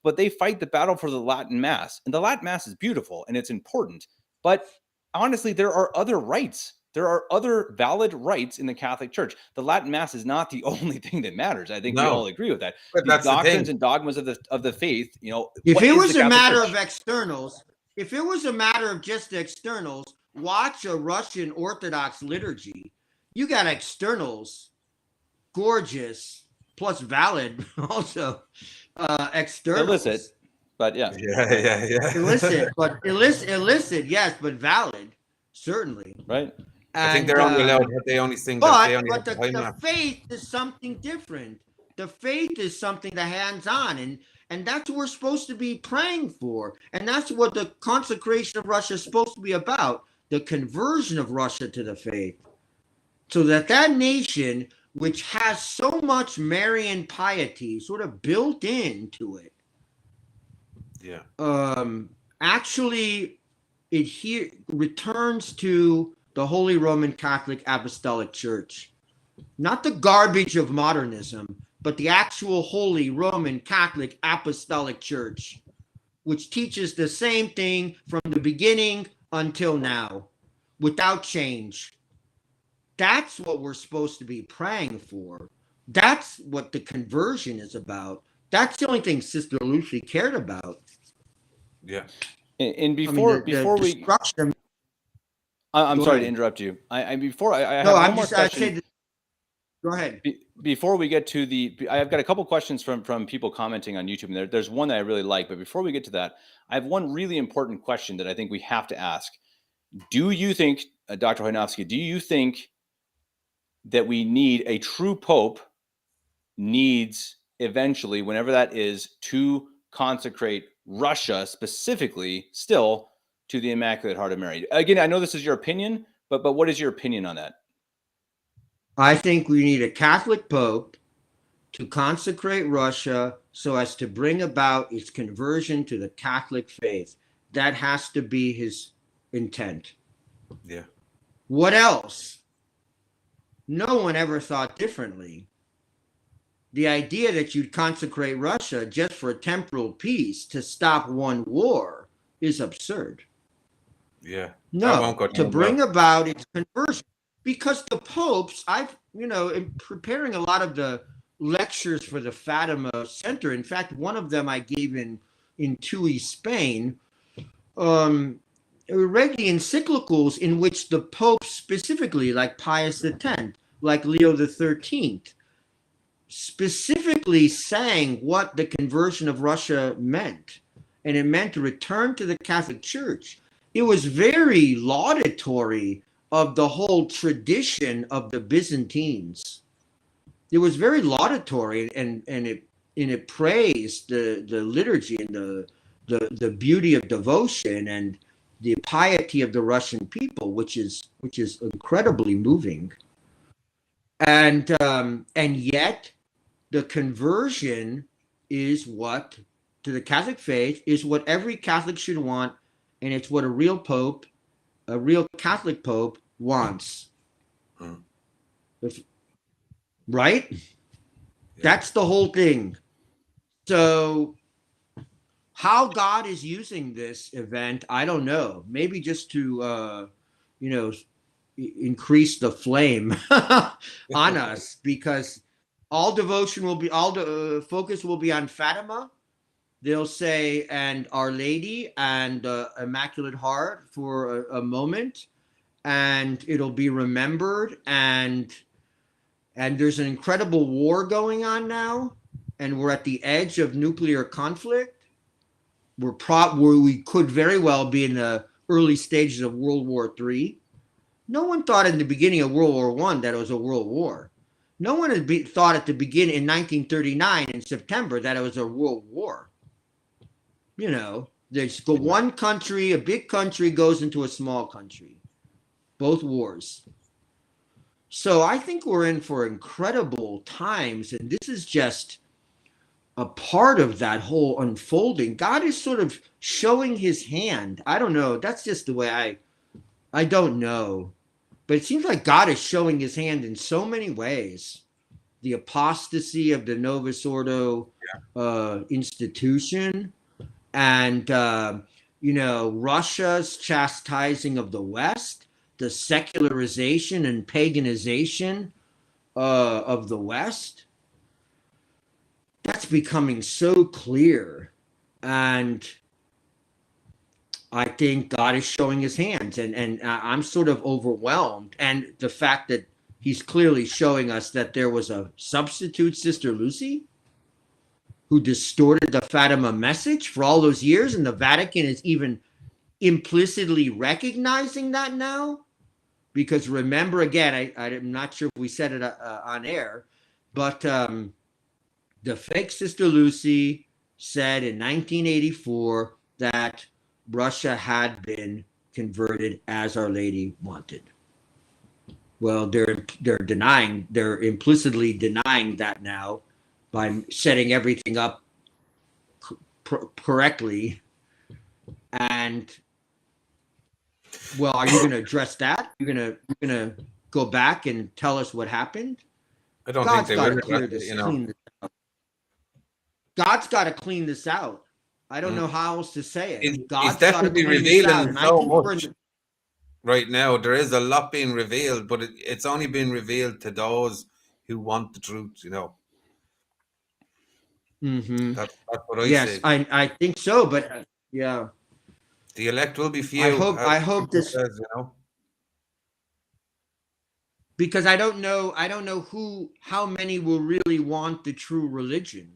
but they fight the battle for the Latin Mass. And the Latin Mass is beautiful and it's important. But honestly, there are other rites. There are other valid rites in the Catholic Church. The Latin Mass is not the only thing that matters. I think we all agree with that. But the doctrines and dogmas of the faith, you know, if it was a matter of externals, if it was a matter of just externals, watch a Russian Orthodox liturgy. You got externals, gorgeous, plus valid also. Externals. Illicit, but yeah. Illicit, yes, but valid, certainly. Right. I think they're only allowed. They only sing. But the faith is something different. The faith is something the hands-on, and that's what we're supposed to be praying for, and that's what the consecration of Russia is supposed to be about: the conversion of Russia to the faith, so that nation, which has so much Marian piety sort of built into it, actually it returns to the Holy Roman Catholic Apostolic Church. Not the garbage of modernism, but the actual Holy Roman Catholic Apostolic Church, which teaches the same thing from the beginning until now, without change. That's what we're supposed to be praying for. That's what the conversion is about. That's the only thing Sister Lucia cared about. Yeah. And before we, I'm sorry to interrupt you. Go ahead. Before we get to I've got a couple questions from people commenting on YouTube. And there's one that I really like, but before we get to that, I have one really important question that I think we have to ask. Do you think, Dr. Chojnowski, do you think that we need a true pope needs eventually, whenever that is, to consecrate Russia specifically still to the Immaculate Heart of Mary? Again, I know this is your opinion, but what is your opinion on that? I think we need a Catholic pope to consecrate Russia so as to bring about its conversion to the Catholic faith. That has to be his intent. Yeah. What else? No one ever thought differently. The idea that you'd consecrate Russia just for a temporal peace to stop one war is absurd. Yeah. No, to bring about its conversion. Because the popes, in preparing a lot of the lectures for the Fatima Center, in fact, one of them I gave in Tui, Spain, read the encyclicals in which the popes specifically, like Pius X, like Leo XIII, specifically sang what the conversion of Russia meant. And it meant to return to the Catholic Church. It was very laudatory of the whole tradition of the Byzantines. It was very laudatory, and it praised the liturgy and the beauty of devotion and the piety of the Russian people, which is incredibly moving. And yet the conversion is what, to the Catholic faith, is what every Catholic should want, and it's what a real pope a real Catholic Pope wants. Right? Yeah. That's the whole thing. So how God is using this event, I don't know. Maybe just to, increase the flame on us, because all devotion will be, all the focus will be on Fatima. They'll say, and Our Lady and Immaculate Heart for a moment, and it'll be remembered. And there's an incredible war going on now, and we're at the edge of nuclear conflict. Where we could very well be in the early stages of World War III. No one thought in the beginning of World War I that it was a world war. No one had thought at the beginning in 1939 in September that it was a world war. You know, there's the one country, a big country goes into a small country. Both wars. So I think we're in for incredible times, and this is just a part of that whole unfolding. God is sort of showing his hand. I don't know. That's just the way I don't know. But it seems like God is showing his hand in so many ways. The apostasy of the Novus Ordo institution, and, Russia's chastising of the West, the secularization and paganization of the West. That's becoming so clear. And I think God is showing his hands, and I'm sort of overwhelmed. And the fact that he's clearly showing us that there was a substitute Sister Lucy who distorted the Fatima message for all those years, and the Vatican is even implicitly recognizing that now. Because remember, again, I'm not sure if we said it on air, but the fake Sister Lucy said in 1984 that Russia had been converted as Our Lady wanted. Well, they're implicitly denying that now by setting everything up correctly. And well, are you going to address that? You're going to go back and tell us what happened? I don't God's think got they to clear this, clean this out. God's got to clean this out. I don't know how else to say it. God's it's definitely revealing so much right now. There is a lot being revealed, but it's only been revealed to those who want the truth, Mm-hmm. That's what I say. I think so, but yeah. The elect will be few. I hope this says, because I don't know how many will really want the true religion.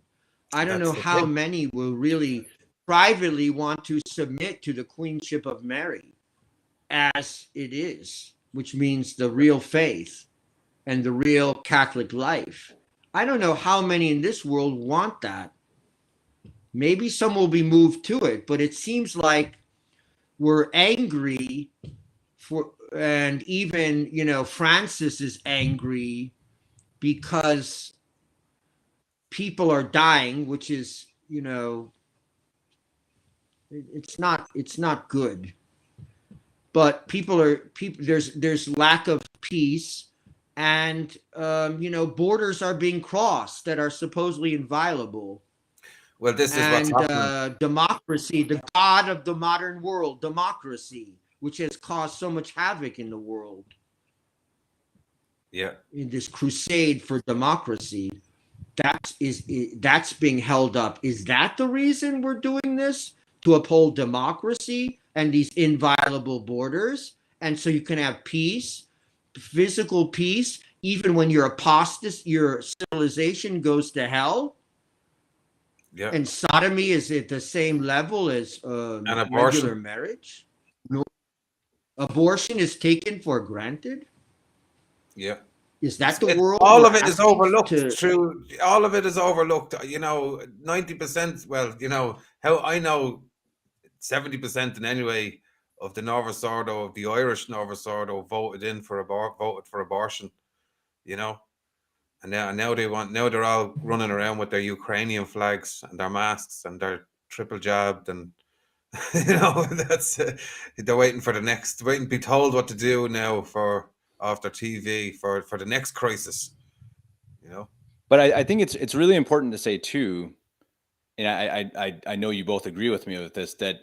I don't know how many will really privately want to submit to the Queenship of Mary as it is, which means the real faith and the real Catholic life. I don't know how many in this world want that. Maybe some will be moved to it, but it seems like we're angry and even, Francis is angry because people are dying, which is, it's not good. But there's lack of peace, and borders are being crossed that are supposedly inviolable. Well, this is what's happening. Democracy, the god of the modern world, democracy, which has caused so much havoc in the world. Yeah. In this crusade for democracy, that's being held up. Is that the reason we're doing this? To uphold democracy and these inviolable borders, and so you can have peace, physical peace, even when your civilization goes to hell. Yeah. And sodomy is at the same level as regular marriage. No, abortion is taken for granted. Yeah. Is that the world? All of it is overlooked. All of it is overlooked. 90%. Well, how I know 70% in any way of the Novus Ordo, of the Irish Novus Ordo, voted for abortion. And now they're all running around with their Ukrainian flags and their masks and they're triple jabbed and That's they're waiting for waiting to be told what to do now for after TV for the next crisis. But I think it's really important to say too, and I know you both agree with me with this, that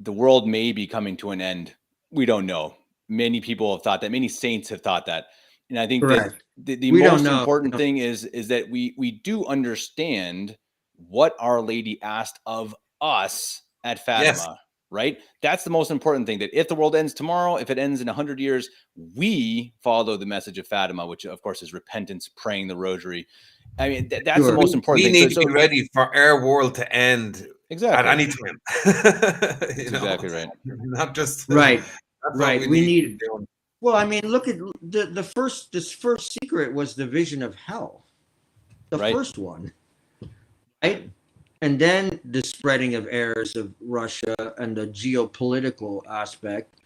the world may be coming to an end. We don't know. Many people have thought that. Many saints have thought that. And I think Correct. that the most important thing is that we do understand what Our Lady asked of us at Fatima, Yes. right? That's the most important thing, that if the world ends tomorrow, if it ends in 100 years, we follow the message of Fatima, which of course is repentance, praying the rosary. I mean, that's the most important thing. We need to be ready for our world to end exactly at any time. That's exactly right. Not just right. That's right. What we need. Well, I mean, look at this first secret was the vision of hell, the first one, right? And then the spreading of errors of Russia and the geopolitical aspect,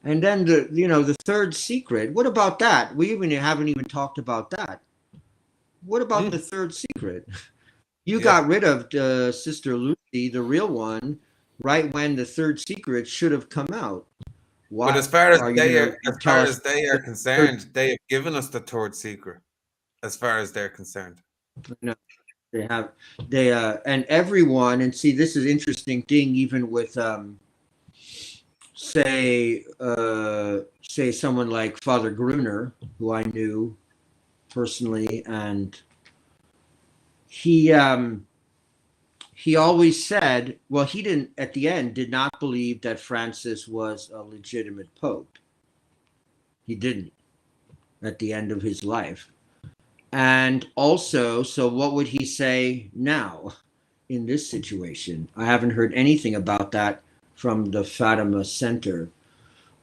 and then the third secret. What about that? We haven't even talked about that. What about the third secret? You got rid of Sister Lucy, the real one, right when the third secret should have come out. Why, but as far as they are concerned, they have given us the third secret. As far as they're concerned, no, and everyone. And see, this is interesting thing. Even with say someone like Father Gruner, who I knew personally, and he always said, well, he didn't, at the end, did not believe that Francis was a legitimate pope. He didn't at the end of his life. And also, so what would he say now in this situation? I haven't heard anything about that from the Fatima Center.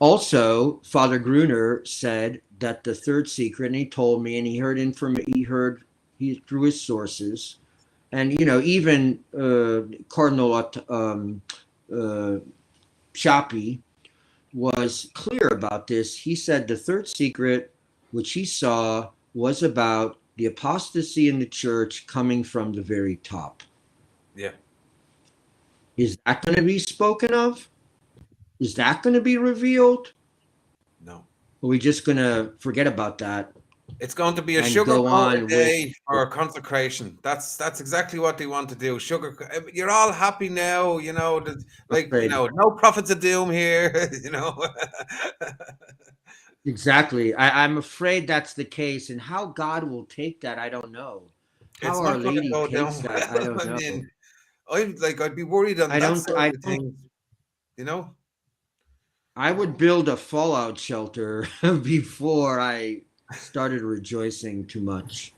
Also, Father Gruner said that the third secret, and he told me, and he heard through his sources, and even Cardinal Chapi was clear about this. He said the third secret, which he saw, was about the apostasy in the church coming from the very top. Yeah. Is that going to be spoken of? Is that going to be revealed? No. Are we just going to forget about that? It's going to be a sugar day for consecration. That's exactly what they want to do. Sugar. You're all happy now, no prophets of doom here, Exactly. I'm afraid that's the case, and how God will take that, I don't know. How Our Lady takes that, I don't know. I'd be worried on that side of things, I would build a fallout shelter before I started rejoicing too much,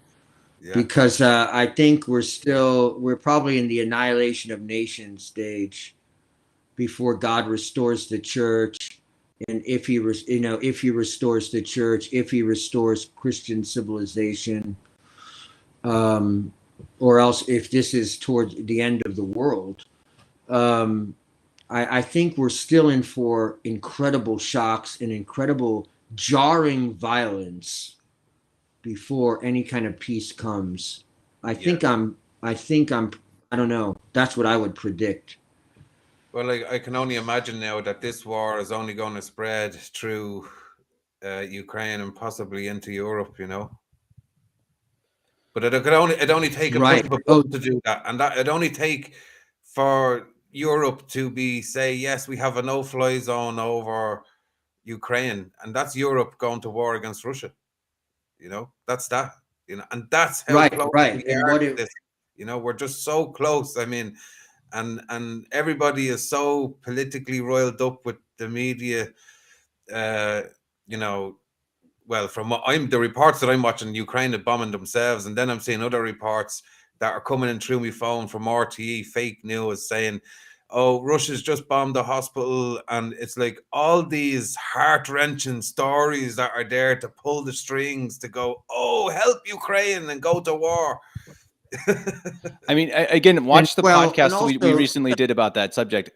because I think we're probably in the annihilation of nations stage before God restores the church. And if he restores the church, if he restores Christian civilization, or else if this is towards the end of the world, I think we're still in for incredible shocks and incredible jarring violence before any kind of peace comes. I don't know. That's what I would predict. Well, I can only imagine now that this war is only going to spread through Ukraine and possibly into Europe, But it only take a push of a button to do that, and that it only take for Europe to say yes, we have a no-fly zone over Ukraine, and that's Europe going to war against Russia. That's that. And that's how close we are to this. We're just so close. I mean. And everybody is so politically roiled up with the media, well, from the reports that I'm watching, Ukraine are bombing themselves, and then I'm seeing other reports that are coming in through my phone from RTE, fake news, saying, oh, Russia's just bombed the hospital, and it's like all these heart-wrenching stories that are there to pull the strings to go, oh, help Ukraine and go to war. I mean, again, watch the podcast we recently did about that subject.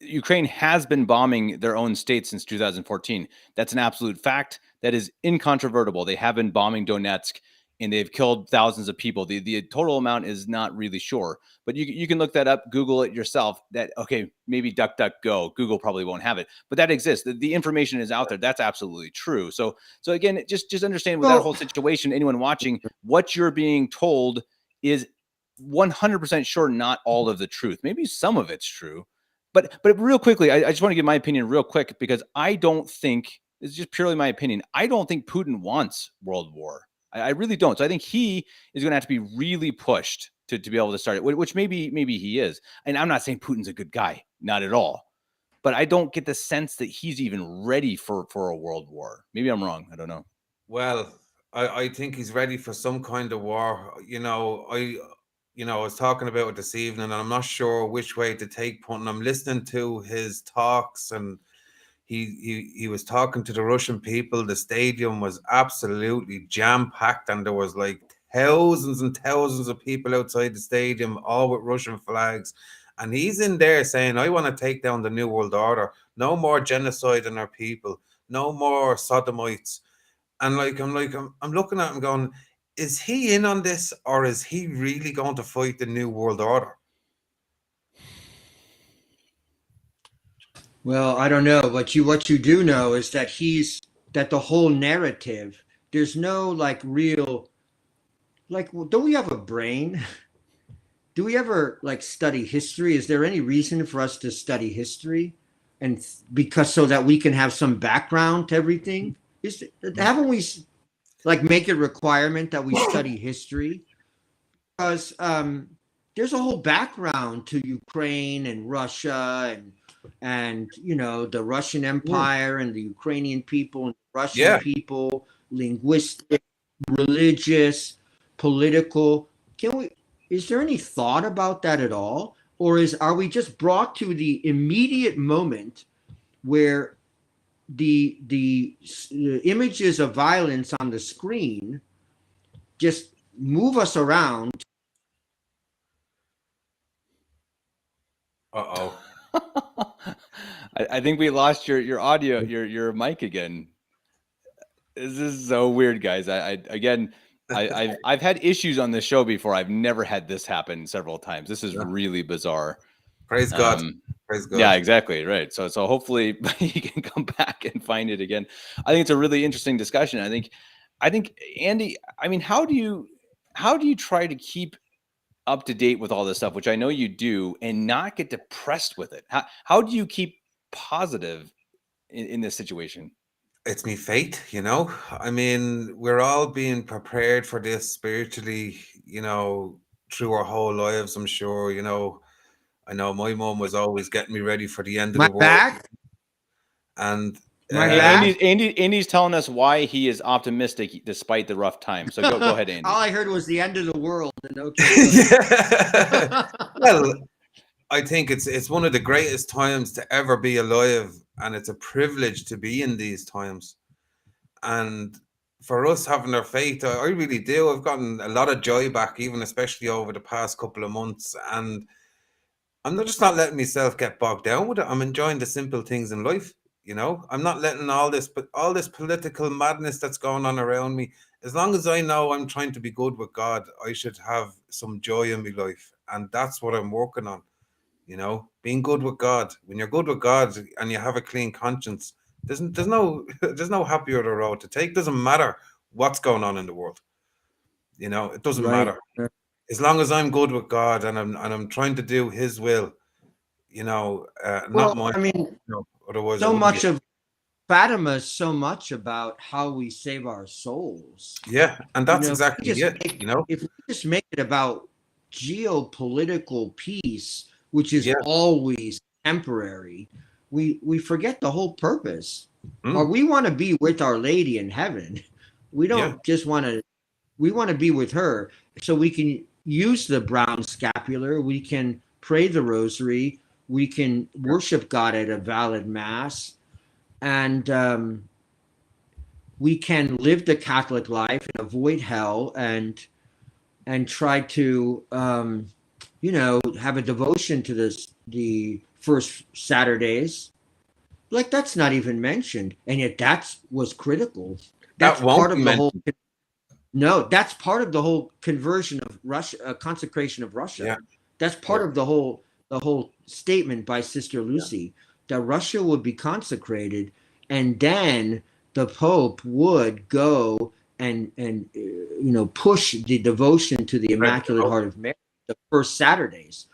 Ukraine has been bombing their own state since 2014. That's an absolute fact. That is incontrovertible. They have been bombing Donetsk. and they've killed thousands of people. The total amount is not really sure, but you can look that up, Google it yourself. That, okay, maybe DuckDuckGo, Google probably won't have it, but that exists. The information is out there. That's absolutely true. So again, just understand with that whole situation, anyone watching, what you're being told is 100% sure not all of the truth. Maybe some of it's true, but real quickly, I just want to give my opinion real quick, because I don't think, it's just purely my opinion, I don't think Putin wants world war. I really don't. So I think he is going to have to be really pushed to be able to start it, which maybe he is. And I'm not saying Putin's a good guy, not at all, but I don't get the sense that he's even ready for a world war. Maybe I'm wrong. I don't know. Well, I think he's ready for some kind of war. I was talking about it this evening, and I'm not sure which way to take Putin. I'm listening to his talks, and he was talking to the Russian people. The stadium was absolutely jam-packed, and there was like thousands and thousands of people outside the stadium, all with Russian flags. And he's in there saying, I want to take down the New World Order. No more genocide in our people. No more sodomites. And I'm looking at him going, is he in on this, or is he really going to fight the New World Order? Well, I don't know, but what you do know is that that the whole narrative, there's no real, don't we have a brain? Do we ever study history? Is there any reason for us to study history? And because so that we can have some background to everything? Haven't we make it a requirement that we study history? Because there's a whole background to Ukraine and Russia and the Russian Empire and the Ukrainian people and the Russian people, linguistic, religious, political. Is there any thought about that at all? Or are we just brought to the immediate moment where the images of violence on the screen just move us around? Uh-oh. I think we lost your audio, your mic again. This is so weird, guys. I've had issues on this show before. I've never had this happen several times. This is really bizarre. Praise God. Praise God. Yeah, exactly. Right. So hopefully he can come back and find it again. I think it's a really interesting discussion. I think Andy, how do you try to keep up to date with all this stuff, which I know you do, and not get depressed with it? How do you keep positive in this situation? It's me faith, we're all being prepared for this spiritually, through our whole lives, I'm sure. I know my mom was always getting me ready for the end of the world. Back? And Andy's telling us why he is optimistic despite the rough time. So go ahead, Andy. All I heard was the end of the world. And Well, I think it's one of the greatest times to ever be alive, and it's a privilege to be in these times. And for us having our faith, I really do. I've gotten a lot of joy back, even especially over the past couple of months. And I'm just not letting myself get bogged down with it. I'm enjoying the simple things in life. I'm not letting all this political madness that's going on around me. As long as I know I'm trying to be good with God, I should have some joy in my life. And that's what I'm working on. Being good with God. When you're good with God and you have a clean conscience, there's no happier road to take. Doesn't matter what's going on in the world. It doesn't matter. As long as I'm good with God and I'm trying to do His will, not mine. Otherwise, so much of Fatima is so much about how we save our souls. Yeah, and that's exactly it. If we just make it about geopolitical peace, which is always temporary, we forget the whole purpose. Or we want to be with Our Lady in heaven. We don't just want to. We want to be with her, so we can use the brown scapular. We can pray the rosary. We can worship God at a valid mass, and we can live the Catholic life and avoid hell, and try to have a devotion to the first Saturdays. That's not even mentioned, and yet that was critical. That's part of the whole. No, that's part of the whole conversion of Russia, consecration of Russia. Yeah. That's part of the whole statement by Sister Lucy that Russia would be consecrated, and then the Pope would go and push the devotion to the Immaculate Heart of Mary the first Saturdays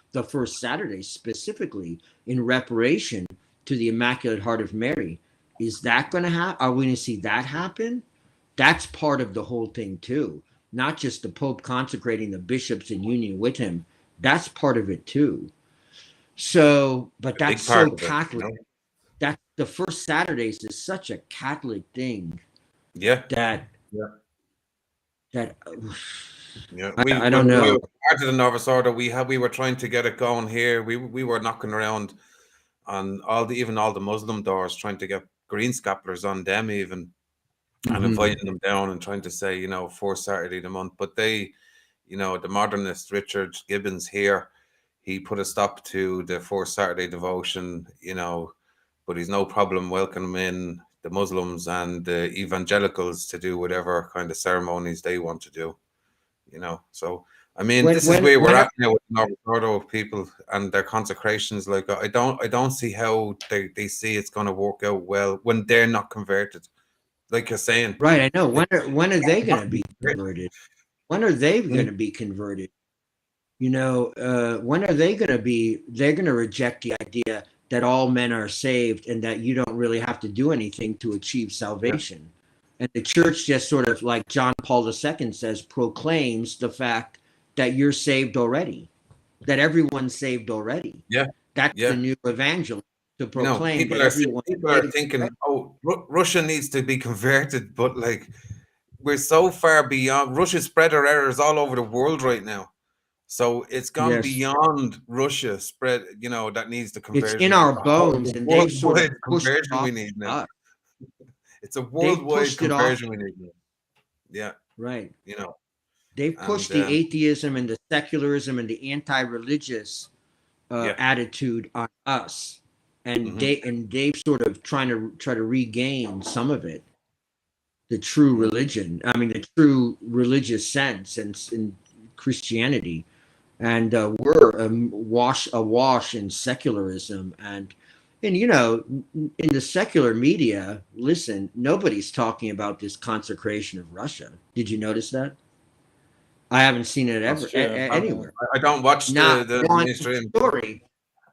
specifically in reparation to the Immaculate Heart of Mary. Is that going to happen? Are we going to see that happen? That's part of the whole thing too. Not just the Pope consecrating the bishops in union with him. That's part of it too. So, but that's so Catholic. You know? That the first Saturdays is such a Catholic thing. Yeah. That. Yeah. I don't know. We were part of the Novus Ordo. We were trying to get it going here. We were knocking around on all the Muslim doors, trying to get green scapulars on them even. And inviting them down and trying to say, 4th Saturday of the month. But they, the modernist Richard Gibbons here, he put a stop to the 4th Saturday devotion, but he's no problem welcoming the Muslims and the evangelicals to do whatever kind of ceremonies they want to do, So, I mean, this is where we're at now with Novus Ordo people and their consecrations. Like, I don't see how they see it's going to work out well when they're not converted. Like you're saying, right? I know. When are they going to be converted? When are they going to be converted? When are they going to be? They're going to reject the idea that all men are saved and that you don't really have to do anything to achieve salvation. And the church just sort of, like John Paul II says, proclaims the fact that you're saved already, that everyone's saved already. Yeah, that's the new evangelism. To proclaim people are thinking, Russia needs to be converted, but like we're so far beyond. Russia spread our errors all over the world right now, so it's gone beyond Russia spread. That needs the conversion. It's in our bones, and they sort of conversion we need now. It's a worldwide conversion we need now. Yeah, right. They've pushed the atheism and the secularism and the anti-religious attitude on us. And they've sort of try to regain some of it, the true religion. I mean, the true religious sense and Christianity, and we're awash in secularism and in the secular media. Listen, nobody's talking about this consecration of Russia. Did you notice that? I haven't seen it ever anywhere. I don't watch the mainstream story.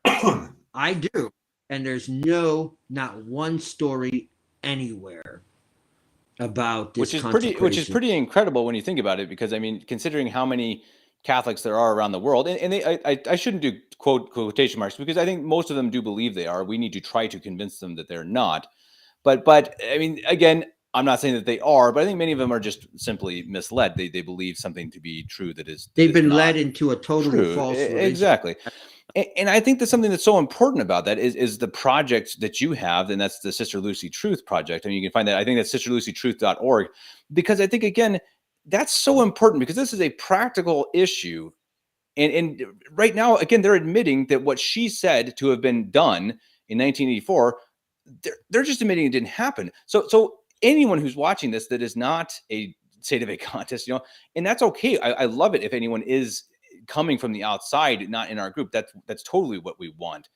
I do. And there's not one story anywhere about this, which is pretty incredible when you think about it. Because I mean, considering how many Catholics there are around the world, and I shouldn't do quotation marks because I think most of them do believe they are. We need to try to convince them that they're not. But I mean, again, I'm not saying that they are, but I think many of them are just simply misled. They believe something to be true that is. They've been led into a totally false religion. Exactly. And I think that's something that's so important about that is the project that you have, and that's the Sister Lucy Truth Project. I mean, you can find that. I think that's sisterlucytruth.org, because I think, again, that's so important because this is a practical issue. And right now, again, they're admitting that what she said to have been done in 1984, they're just admitting it didn't happen. So anyone who's watching this that is not a State of a contest, and that's okay. I love it if anyone is coming from the outside, not in our group. That's totally what we want.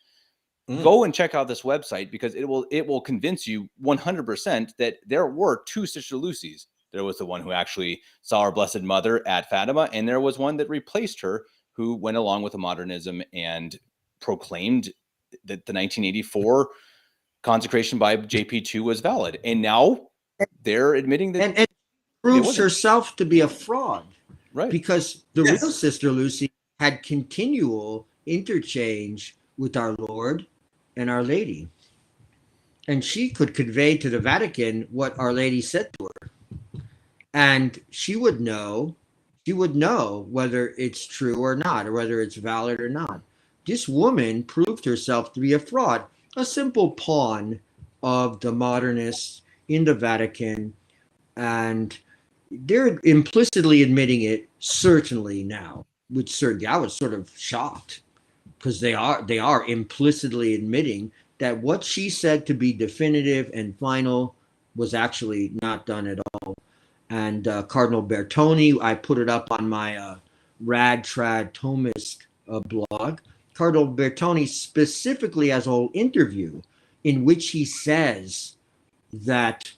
Go and check out this website because it will convince you 100% that there were two Sister Lucys. There was the one who actually saw our Blessed Mother at Fatima, and there was one that replaced her who went along with the modernism and proclaimed that the 1984 consecration by JP2 was valid. And now they're admitting that and proves herself to be a fraud. Right. Because the real Sister Lucy had continual interchange with our Lord and Our Lady. And she could convey to the Vatican what Our Lady said to her. And she would know whether it's true or not, or whether it's valid or not. This woman proved herself to be a fraud, a simple pawn of the modernists in the Vatican. And they're implicitly admitting it, certainly now. I was sort of shocked because they are implicitly admitting that what she said to be definitive and final was actually not done at all. And Cardinal Bertoni, I put it up on my Rad Trad Thomist blog. Cardinal Bertoni specifically has a whole interview in which he says that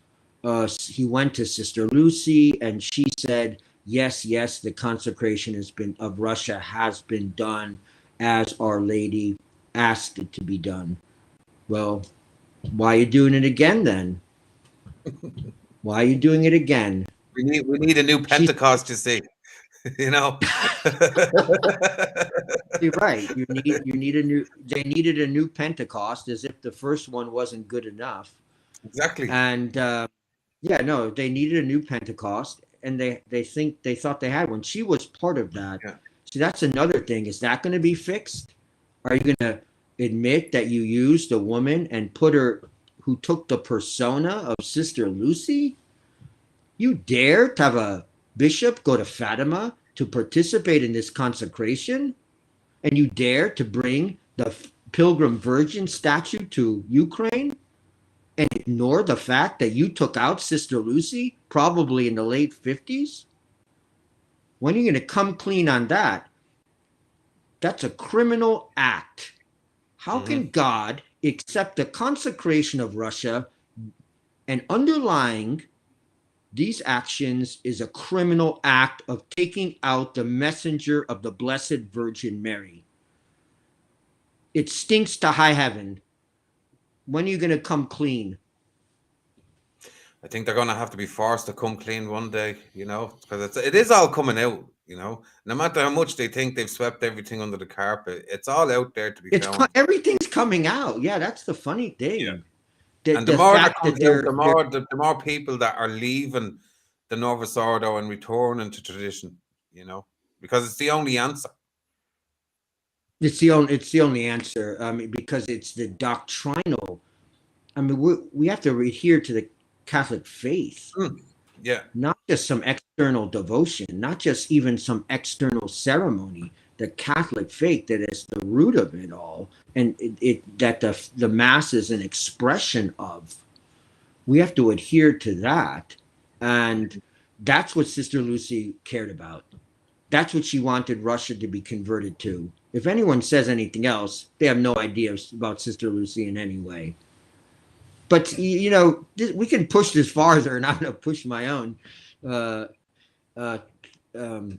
he went to Sister Lucy and she said, yes, the consecration of Russia has been done as Our Lady asked it to be done. Well, why are you doing it again then? Why are you doing it again? We need a new Pentecost, you see. You know. You're right. They needed a new Pentecost, as if the first one wasn't good enough. Exactly. And they needed a new Pentecost, and they thought they had one. She was part of that. Yeah. So that's another thing. Is that going to be fixed? Are you going to admit that you used a woman and put her, who took the persona of Sister Lucy? You dare to have a bishop go to Fatima to participate in this consecration? And you dare to bring the Pilgrim Virgin statue to Ukraine and ignore the fact that you took out Sister Lucy probably in the late 50s? When are you going to come clean on that? That's a criminal act. How can God accept the consecration of Russia and underlying these actions is a criminal act of taking out the messenger of the Blessed Virgin Mary? It stinks to high heaven. When are you going to come clean? I think they're going to have to be forced to come clean one day, you know, because it is all coming out, you know. No matter how much they think they've swept everything under the carpet, it's all out there to be found. Everything's coming out. Yeah, that's the funny thing. Yeah. And the more that comes out, the more people that are leaving the Novus Ordo and returning to tradition, you know, because it's the only answer. It's the only answer. I mean, because it's the doctrinal. I mean, we have to adhere to the Catholic faith. Yeah. Not just some external devotion, not just even some external ceremony. The Catholic faith that is the root of it all, and that the Mass is an expression of. We have to adhere to that, and that's what Sister Lucy cared about. That's what she wanted Russia to be converted to. If anyone says anything else, they have no idea about Sister Lucy in any way. But, you know, we can push this farther, and I'm going to push my own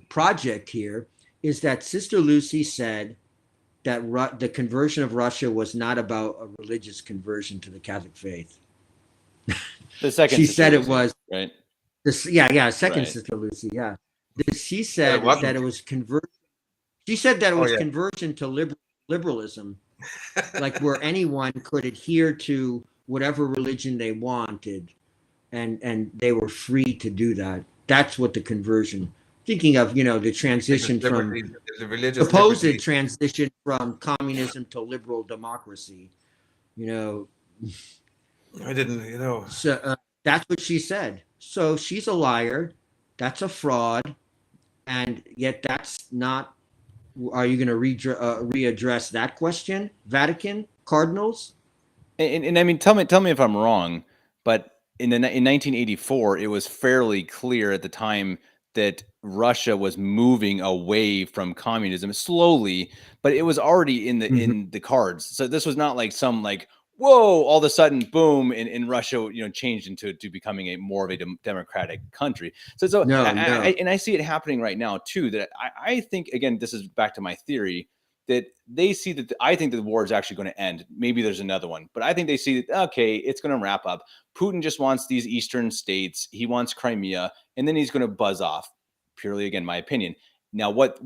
project here, is that Sister Lucy said that the conversion of Russia was not about a religious conversion to the Catholic faith. The second she Sister said Lucy, it was. Right? Second right. Sister Lucy, yeah. She said that it was conversion. She said that it was conversion to liberalism, like where anyone could adhere to whatever religion they wanted, and they were free to do that. That's what the conversion. Thinking of, you know, the transition from the supposed transition from communism to liberal democracy. You know, I didn't, you know. So that's what she said. So she's a liar. That's a fraud, and yet that's not. Are you going to readdress that question, Vatican cardinals? And I mean, tell me if I'm wrong, but in 1984, it was fairly clear at the time that Russia was moving away from communism slowly, but it was already in the cards. So this was not like some whoa, all of a sudden, boom, in Russia, you know, changed into becoming a more of a democratic country. So no. I see it happening right now too. That I think, again, this is back to my theory, that they see that I think that the war is actually going to end. Maybe there's another one, but I think they see that, okay, it's going to wrap up. Putin just wants these eastern states. He wants Crimea, and then he's going to buzz off. Purely, again, my opinion. Now, what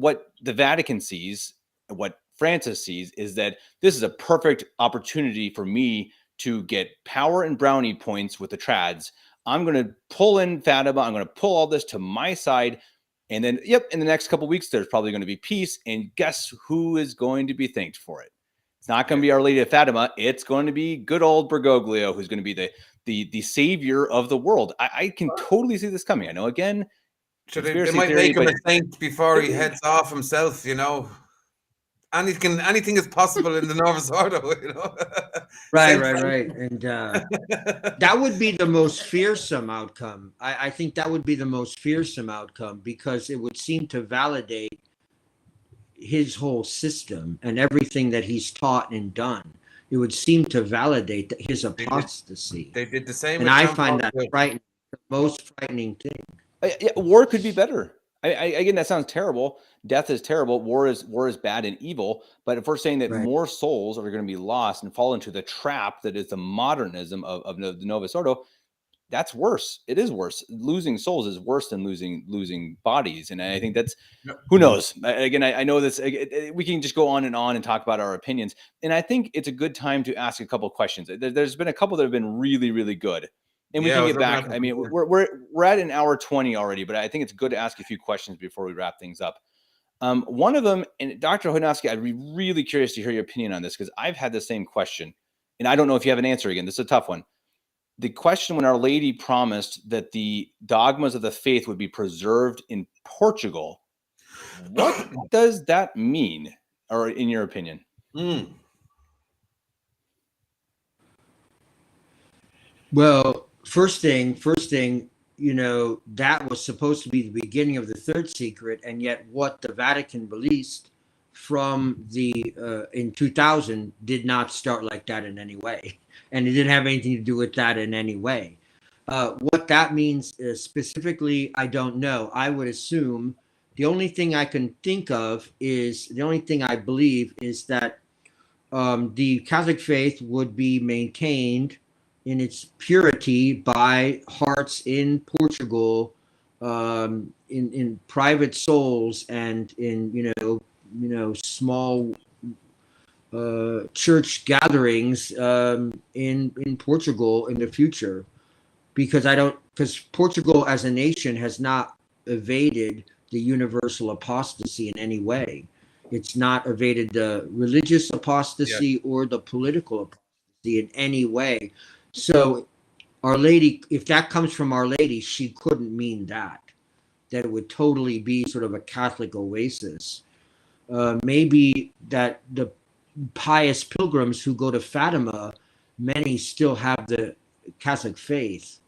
the Vatican sees, what Francis sees, is that this is a perfect opportunity for me to get power and brownie points with the trads. I'm going to pull in Fatima. I'm going to pull all this to my side. And then, in the next couple of weeks, there's probably going to be peace. And guess who is going to be thanked for it? It's not going to be Our Lady of Fatima. It's going to be good old Bergoglio, who's going to be the savior of the world. I can totally see this coming. I know, again, they might make him a saint before he heads off himself, you know. anything is possible in the Novus Ordo, you know. Right. And that would be the most fearsome outcome. I think that would be the most fearsome outcome, because it would seem to validate his whole system and everything that he's taught and done. It would seem to validate his apostasy. They did the same. And I find that frightening, the most frightening thing. War could be better. Again, that sounds terrible. Death is terrible. War is bad and evil. But if we're saying that more souls are going to be lost and fall into the trap that is the modernism of the Novus Ordo, that's worse. It is worse. Losing souls is worse than losing bodies. And I think that's, who knows? Again, I know this. We can just go on and talk about our opinions. And I think it's a good time to ask a couple of questions. There's been a couple that have been really, really good. And we can get back. I mean, we're at an hour 20 already, but I think it's good to ask a few questions before we wrap things up. One of them, and Dr. Chojnowski, I'd be really curious to hear your opinion on this, because I've had the same question, and I don't know if you have an answer. Again, this is a tough one. The question when Our Lady promised that the dogmas of the faith would be preserved in Portugal, what does that mean, or in your opinion? Well, first thing, you know, that was supposed to be the beginning of the third secret, and yet what the Vatican released from the in 2000 did not start like that in any way, and it didn't have anything to do with that in any way. What that means specifically, I don't know. I would assume the only thing I can think of is, the only thing I believe is that the Catholic faith would be maintained in its purity by hearts in Portugal, in private souls, and in small church gatherings in Portugal in the future, because Portugal as a nation has not evaded the universal apostasy in any way. It's not evaded the religious apostasy or the political apostasy in any way. So Our Lady, if that comes from Our Lady, she couldn't mean that it would totally be sort of a Catholic oasis. Maybe that the pious pilgrims who go to Fatima, many still have the Catholic faith.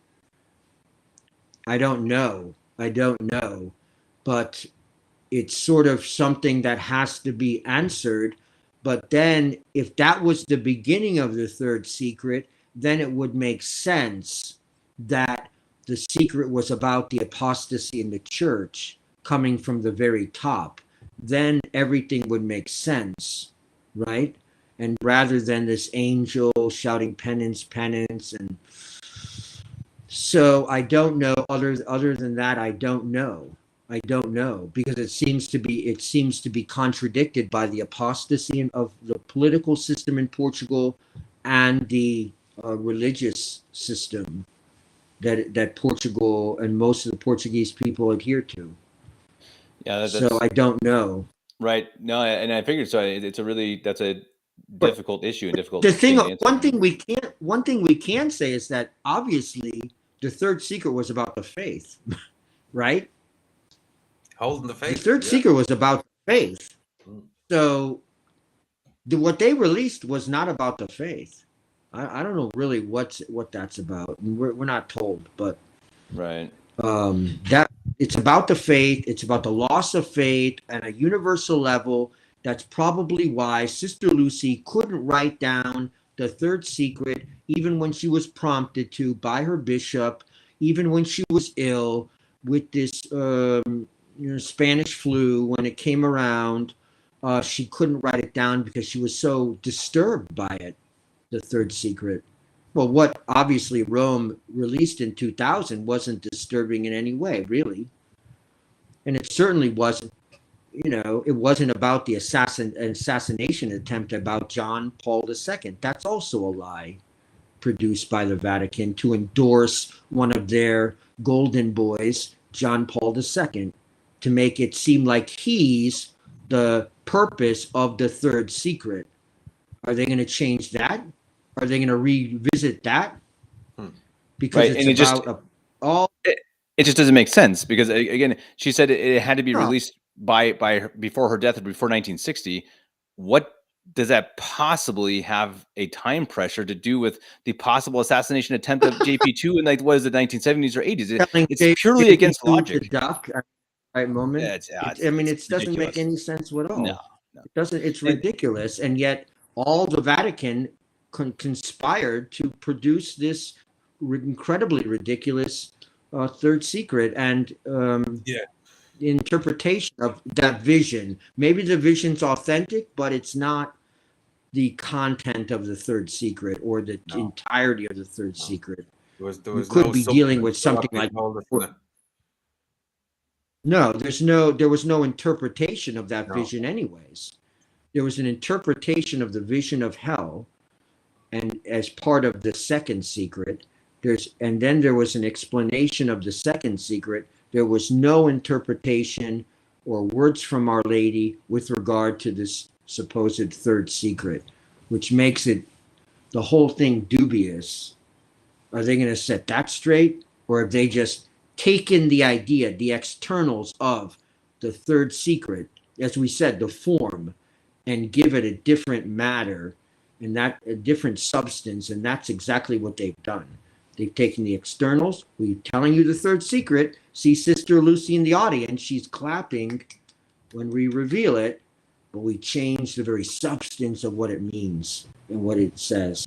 I don't know, but it's sort of something that has to be answered. But then if that was the beginning of the third secret, then it would make sense that the secret was about the apostasy in the church coming from the very top. Then everything would make sense, right? And rather than this angel shouting penance, and so I don't know. Other than that, I don't know, because it seems to be contradicted by the apostasy of the political system in Portugal and the religious system that Portugal and most of the Portuguese people adhere to. Yeah, so I don't know. Right. No, and I figured so. That's a difficult issue and difficult. The thing, one thing we can say is that obviously the third secret was about the faith, right? Holding the faith. The third secret was about the faith. So what they released was not about the faith. I don't know really what that's about. We're not told, but right. That it's about the faith. It's about the loss of faith at a universal level. That's probably why Sister Lucy couldn't write down the third secret, even when she was prompted to by her bishop, even when she was ill with this Spanish flu when it came around. She couldn't write it down because she was so disturbed by it, the third secret. Well, what obviously Rome released in 2000 wasn't disturbing in any way, really. And it certainly wasn't, it wasn't about the assassination attempt about John Paul II. That's also a lie produced by the Vatican to endorse one of their golden boys, John Paul II, to make it seem like he's the purpose of the third secret. Are they going to change that? Are they going to revisit that? Because right. it's about it just doesn't make sense, because again, she said it had to be released by before her death or before 1960. what does that possibly have a time pressure to do with the possible assassination attempt of JP2 in, like, what is it, 1970s or 80s? It's purely against logic. The duck at the right moment. Yeah, I mean, it doesn't ridiculous. make any sense at all. No. It doesn't. It's ridiculous, and yet all the Vatican conspired to produce this incredibly ridiculous third secret, and the interpretation of that vision. Maybe the vision's authentic, but it's not the content of the third secret or the entirety of the third secret. There was you could be dealing with something like there was no interpretation of that vision anyways. There was an interpretation of the vision of hell, and as part of the second secret, and then there was an explanation of the second secret. There was no interpretation or words from Our Lady with regard to this supposed third secret, which makes it the whole thing dubious. Are they going to set that straight, or have they just taken the idea, the externals of the third secret, as we said, the form, and give it a different matter and that a different substance? And that's exactly what they've done. They've taken the externals. We're telling you the third secret. See Sister Lucia in the audience. She's clapping when we reveal it, but we change the very substance of what it means and what it says.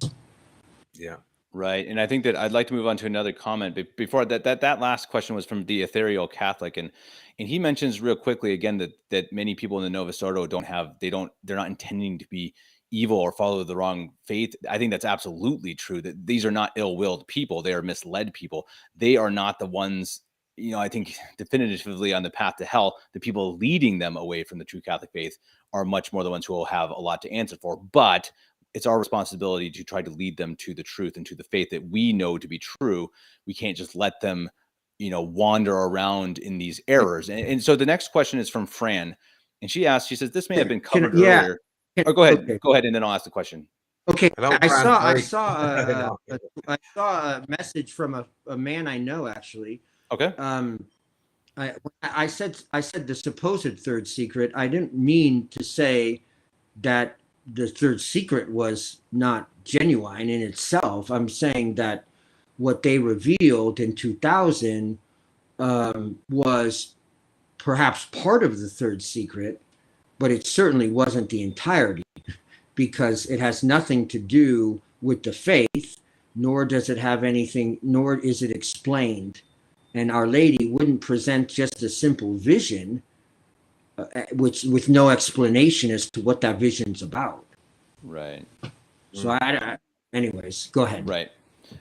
Yeah. Right. And I think that I'd like to move on to another comment. But before that last question was from the Ethereal Catholic. And he mentions real quickly again that many people in the Novus Ordo they're not intending to be evil or follow the wrong faith. I think that's absolutely true, that these are not ill-willed people. They are misled people. They are not the ones, I think definitively on the path to hell. The people leading them away from the true Catholic faith are much more the ones who will have a lot to answer for. But it's our responsibility to try to lead them to the truth and to the faith that we know to be true. We can't just let them, wander around in these errors. And so the next question is from Fran. And she says, this may have been covered earlier. Or go ahead. Okay. Go ahead, and then I'll ask the question. Okay. I saw a message from a man I know, actually. Okay. I said the supposed third secret. I didn't mean to say that the third secret was not genuine in itself. I'm saying that what they revealed in 2000 was perhaps part of the third secret, but it certainly wasn't the entirety, because it has nothing to do with the faith, nor does it have anything, nor is it explained. And Our Lady wouldn't present just a simple vision, which with no explanation as to what that vision's about. Right. So anyways, go ahead. Right.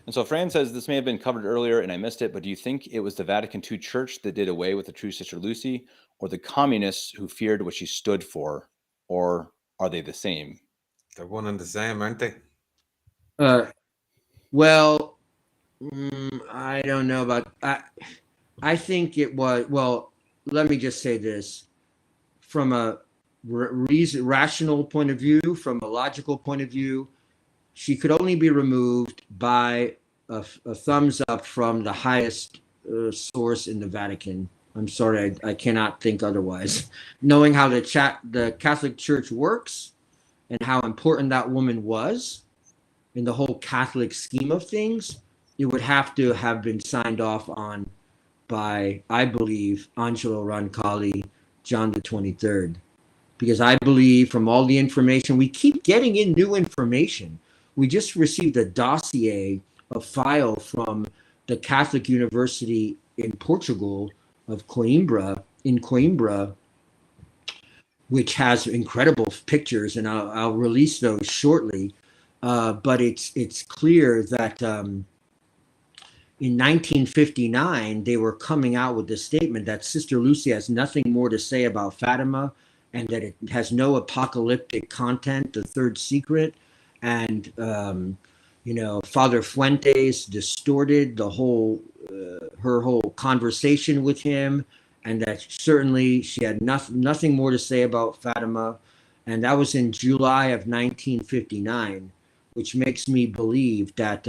And so Fran says, this may have been covered earlier and I missed it, but do you think it was the Vatican II Church that did away with the true Sister Lucy, or the communists who feared what she stood for, or are they the same? They're one and the same, aren't they? Well, I don't know about. I think it was. Well, let me just say this: from a rational point of view, from a logical point of view, she could only be removed by a thumbs up from the highest source in the Vatican. I'm sorry, I cannot think otherwise. Knowing how the Catholic Church works and how important that woman was in the whole Catholic scheme of things, it would have to have been signed off on by, I believe, Angelo Roncalli, John the 23rd. Because I believe from all the information, we keep getting in new information. We just received a dossier, a file from the Catholic University in Portugal of Coimbra, which has incredible pictures, and I'll release those shortly. But it's clear that in 1959, they were coming out with the statement that Sister Lucia has nothing more to say about Fatima, and that it has no apocalyptic content, the third secret. And, Father Fuentes distorted the whole, her whole conversation with him, and that certainly she had nothing more to say about Fatima. And that was in July of 1959, which makes me believe that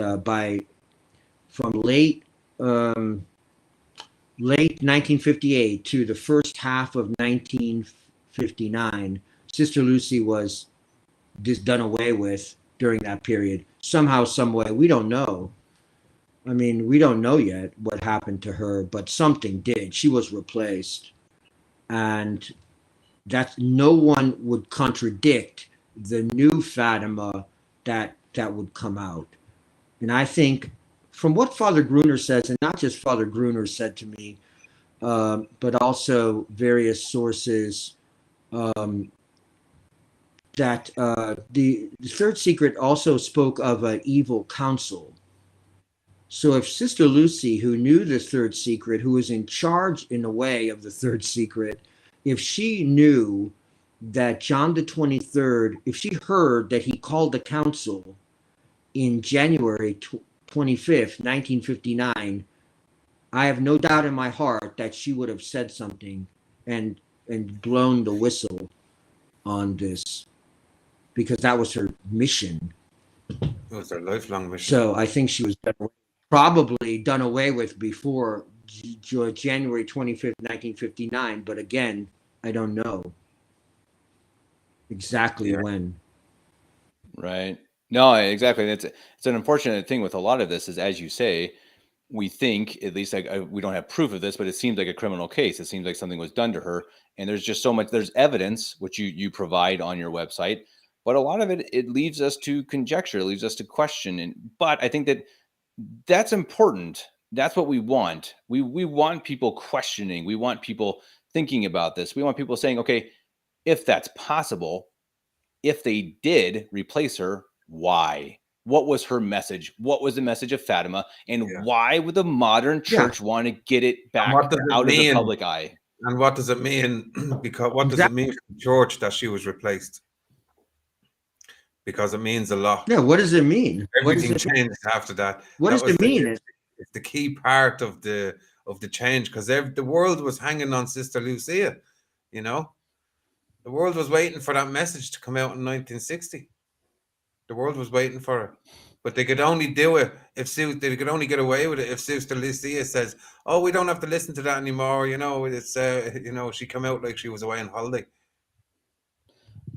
from late 1958 to the first half of 1959, Sister Lucy was just done away with during that period. Somehow, some way, we don't know. I mean, we don't know yet what happened to her, but something did. She was replaced. And that no one would contradict the new Fatima that would come out. And I think from what Father Gruner says, and not just Father Gruner said to me, but also various sources, that the third secret also spoke of an evil council. So if Sister Lucy, who knew the third secret, who was in charge in a way of the third secret, if she knew that John the 23rd, if she heard that he called the council in January 25th, 1959, I have no doubt in my heart that she would have said something and blown the whistle on this, because that was her mission. It was her lifelong mission. So I think she was probably done away with before January 25th, 1959. But again, I don't know exactly when. Right. No, exactly. It's an unfortunate thing with a lot of this is, as you say, we think, at least we don't have proof of this, but it seems like a criminal case. It seems like something was done to her. And there's just so much, there's evidence, which you provide on your website, but a lot of it leaves us to conjecture, it leaves us to question. But I think that's important. That's what we want. We want people questioning. We want people thinking about this. We want people saying, okay, if that's possible, if they did replace her, why? What was her message? What was the message of Fatima? And why would the modern church want to get it back out of the public eye? And what does it mean? Because what does it mean for the church that she was replaced? Because it means a lot. Yeah, what does it mean? Everything changed after that. What does it mean? It's the key part of the change, because the world was hanging on Sister Lucia, you know. The world was waiting for that message to come out in 1960. The world was waiting for it, but they could only do it if they could only get away with it if Sister Lucia says, "Oh, we don't have to listen to that anymore." You know, it's she came out like she was away on holiday.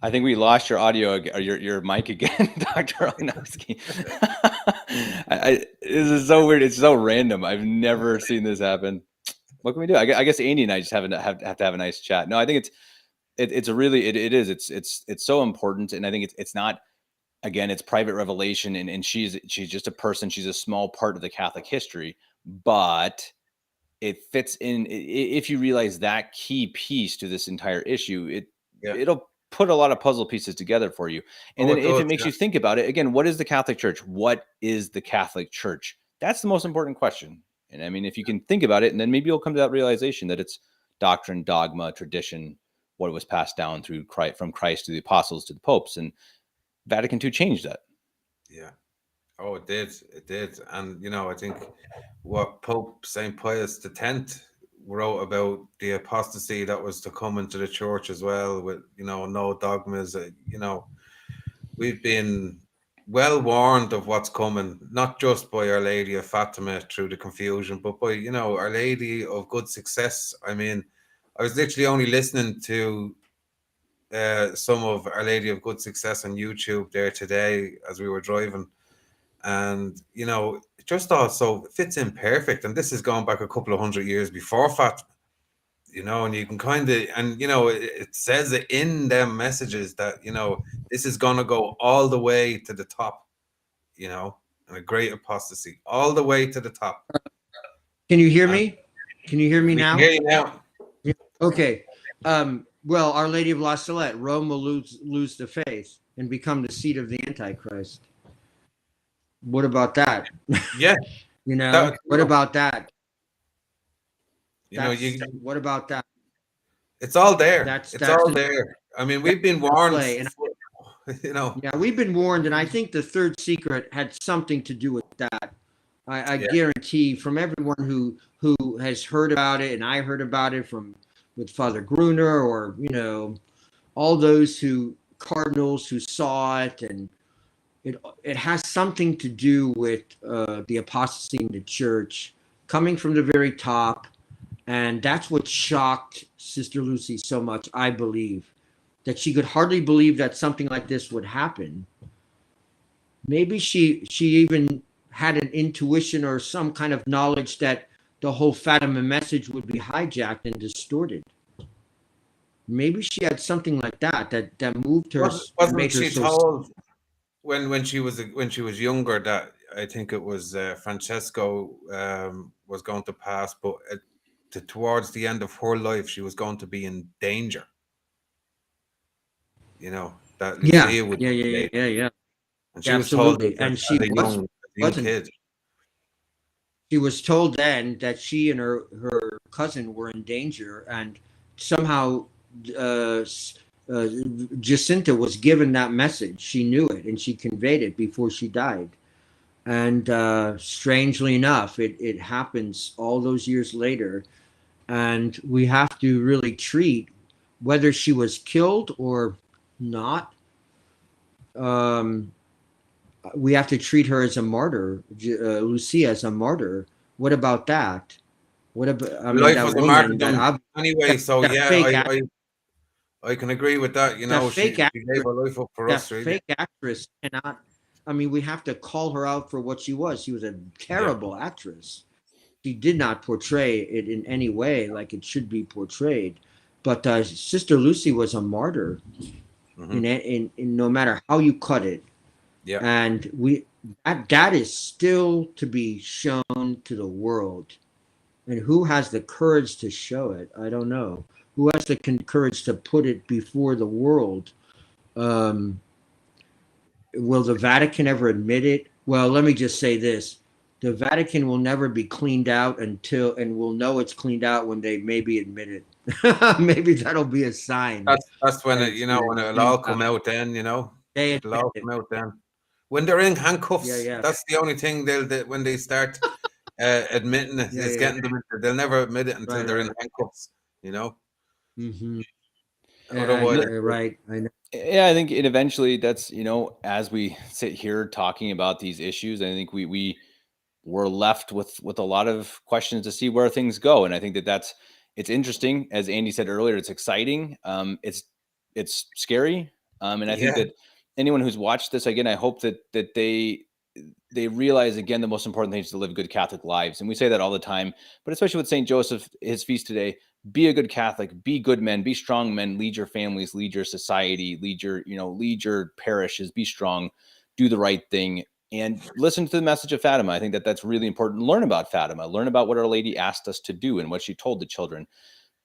I think we lost your audio or your mic again, Dr. Chojnowski. This is so weird. It's so random. I've never seen this happen. What can we do? I guess Andy and I just have to have a nice chat. No, I think it's so important, and I think it's not. Again, it's private revelation, and she's just a person. She's a small part of the Catholic history, but it fits in. If you realize that key piece to this entire issue, it'll put a lot of puzzle pieces together for you. And then if it makes you think about it, again, what is the Catholic Church? What is the Catholic Church? That's the most important question. And I mean, if you can think about it, and then maybe you'll come to that realization that it's doctrine, dogma, tradition, what was passed down through Christ, from Christ to the apostles to the popes, and Vatican II changed that. Yeah. Oh, it did. It did. And, I think what Pope St. Pius X wrote about the apostasy that was to come into the church as well, with, no dogmas, we've been well warned of what's coming, not just by Our Lady of Fatima through the confusion, but by, Our Lady of Good Success. I mean, I was literally only listening to some of Our Lady of Good Success on YouTube there today as we were driving, and it just also fits in perfect. And this is going back a couple of hundred years before Fatima, and you can it says it in them messages that this is going to go all the way to the top, and a great apostasy all the way to the top. Can you hear me? Can you hear me now? I can hear you now. Okay. Well, Our Lady of La Salette, Rome will lose the faith and become the seat of the Antichrist. What about that? Yeah. What about that? What about that? It's all there. That's all there. I mean, we've been warned. Yeah, we've been warned, and I think the third secret had something to do with that. I guarantee, from everyone who has heard about it, and I heard about it with Father Gruner, or all those cardinals who saw it, and it has something to do with the apostasy in the church coming from the very top, and that's what shocked Sister Lucy so much, I believe. that she could hardly believe that something like this would happen. Maybe she even had an intuition or some kind of knowledge that the whole Fatima message would be hijacked and distorted. Maybe she had something like that moved her. Wasn't she told when she was younger that I think it was Francesco was going to pass, but towards the end of her life she was going to be in danger. You know, that Lucia would yeah. And she was told that and as a young kid. She was told then that she and her cousin were in danger, and somehow Jacinta was given that message. She knew it, and she conveyed it before she died. And strangely enough, it happens all those years later, and we have to really treat whether she was killed or not. We have to treat her as a martyr, Lucia as a martyr. What about that? What about? I mean, life that was a woman. martyrdom anyway. So yeah, I can agree with that. You know, she gave her life up for us. Really. Fake actress cannot. I mean, we have to call her out for what she was. She was a terrible actress. She did not portray it in any way like it should be portrayed. But Sister Lucy was a martyr. In no matter how you cut it. Yeah. And that is still to be shown to the world. And who has the courage to show it? I don't know. Who has the courage to put it before the world? Will the Vatican ever admit it? Well, let me just say this. The Vatican will never be cleaned out and we'll know it's cleaned out when they maybe admit it. Maybe that'll be a sign. That's when when it'll all come out then, it'll all come out then. When they're in handcuffs, that's the only thing when they start admitting it, is getting them. They'll never admit it until they're in handcuffs, Mm-hmm. Otherwise, right. I know. Yeah, I think it eventually that's, as we sit here talking about these issues, I think we were left with a lot of questions to see where things go. And I think it's interesting. As Andy said earlier, it's exciting. It's scary. And I think that anyone who's watched this, again, I hope that they realize, again, the most important thing is to live good Catholic lives. And we say that all the time, but especially with St. Joseph, his feast today, be a good Catholic, be good men, be strong men, lead your families, lead your society, lead your parishes, be strong, do the right thing, and listen to the message of Fatima. I think that's really important. Learn about Fatima, learn about what Our Lady asked us to do and what she told the children.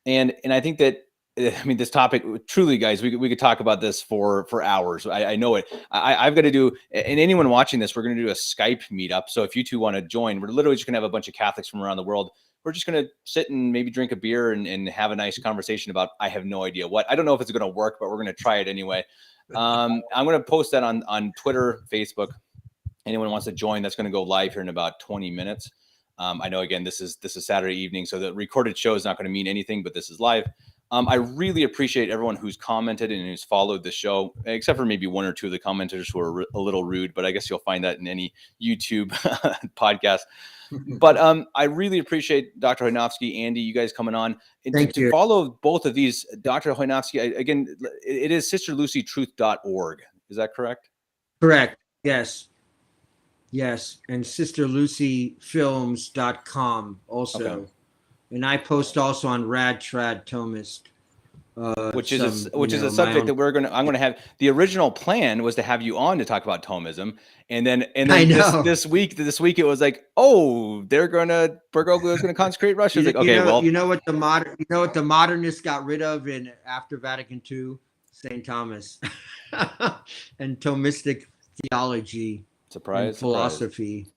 And I think that, this topic, truly, guys, we could talk about this for hours. I know it. I've got to do, and anyone watching this, we're going to do a Skype meetup. So if you two want to join, we're literally just going to have a bunch of Catholics from around the world. We're just going to sit and maybe drink a beer and have a nice conversation about, I have no idea what. I don't know if it's going to work, but we're going to try it anyway. I'm going to post that on Twitter, Facebook. Anyone wants to join, that's going to go live here in about 20 minutes. I know, again, this is Saturday evening, so the recorded show is not going to mean anything, but this is live. I really appreciate everyone who's commented and who's followed the show, except for maybe one or two of the commenters who are a little rude, but I guess you'll find that in any YouTube podcast. But I really appreciate Dr. Chojnowski, Andy, you guys coming on. And Thank you. To follow both of these, Dr. Chojnowski, again, it is sisterlucytruth.org. Is that correct? Correct. Yes. And sisterlucyfilms.com also. Okay. And I post also on Rad Trad Thomist. Which is a subject that I'm going to have. The original plan was to have you on to talk about Thomism, and then this week it was like, Bergoglio is going to consecrate Russia. It's like, okay, you know what the modernists got rid of after Vatican II? St. Thomas and Thomistic theology. Surprise, philosophy.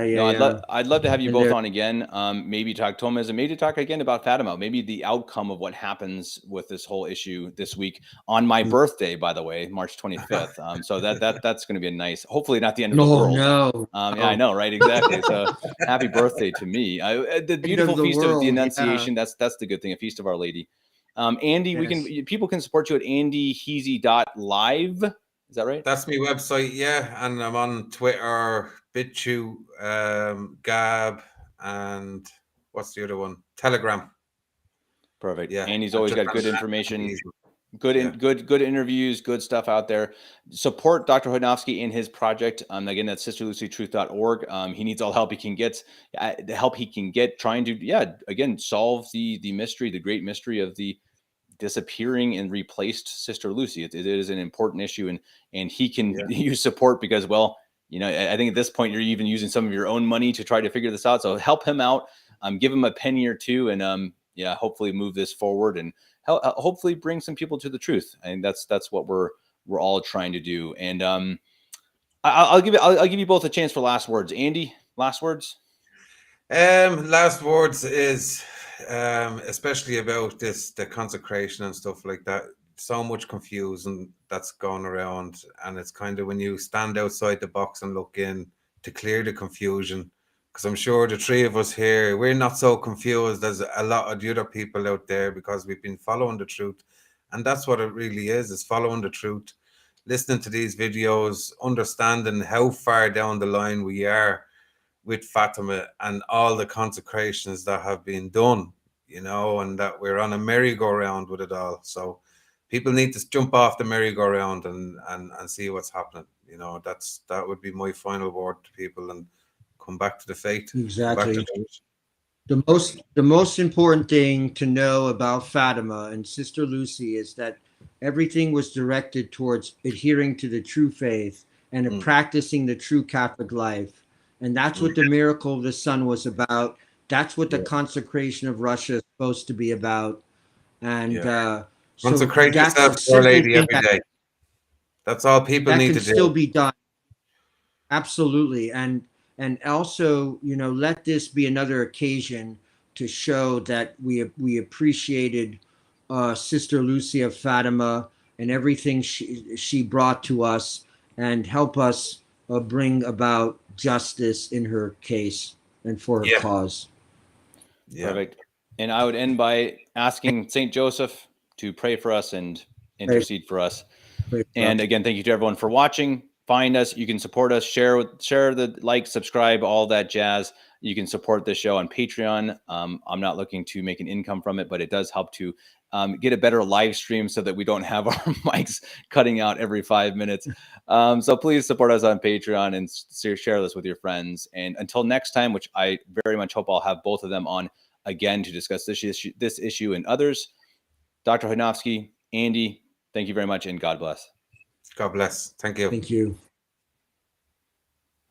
I'd love to have you both on again. Maybe talk Thomism, maybe talk again about Fatima, maybe the outcome of what happens with this whole issue this week on my birthday, by the way, March 25th. So that's going to be a nice, hopefully not the end of the world. No. Yeah, I know, right? Exactly. So happy birthday to me. The beautiful feast of the Annunciation. Yeah. That's the good thing. A feast of Our Lady. Andy, yes. People can support you at andyheasy.live. Is that right? That's my website, yeah. And I'm on Twitter, BitChute, Gab, and what's the other one? Telegram. Perfect. Yeah. Andy's always got good information, Good interviews, good stuff out there. Support Dr. Chojnowski in his project. Again, that's sisterlucytruth.org. He needs all help he can get, the help he can get, trying to, again, solve the mystery, the great mystery of the disappearing and replaced Sister Lucy. It is an important issue, and he can use support because, well, I think at this point you're even using some of your own money to try to figure this out. So help him out, give him a penny or two, and hopefully move this forward and hopefully bring some people to the truth. And that's what we're all trying to do. And I'll give you both a chance for last words. Andy, last words. Last words is especially about the consecration and stuff like that. So much confusion that's going around, and it's kind of when you stand outside the box and look in to clear the confusion, because I'm sure the three of us here, we're not so confused as a lot of the other people out there, because we've been following the truth. And that's what it really is following the truth, listening to these videos, understanding how far down the line we are with Fatima and all the consecrations that have been done, and that we're on a merry-go-round with it all. So people need to jump off the merry-go-round and see what's happening. That would be my final word to people, and come back to the faith. Exactly. The most important thing to know about Fatima and Sister Lucy is that everything was directed towards adhering to the true faith and practicing the true Catholic life. And that's what the miracle of the sun was about. That's what the consecration of Russia is supposed to be about. And consecrate yourself to Our Lady every day. That's all people need to do. That can still be done. Absolutely. And also, let this be another occasion to show that we appreciated Sister Lucia of Fatima and everything she brought to us, and help us bring about justice in her case and for her cause. Perfect. And I would end by asking Saint Joseph to pray for us and intercede for us. And again, thank you to everyone for watching. Find us. You can support us. Share the subscribe, all that jazz. You can support this show on Patreon. I'm not looking to make an income from it, but it does help to get a better live stream so that we don't have our mics cutting out every 5 minutes. So please support us on Patreon and share this with your friends. And until next time, which I very much hope I'll have both of them on again to discuss this issue and others. Dr. Chojnowski, Andy, thank you very much, and God bless. God bless. Thank you. Thank you.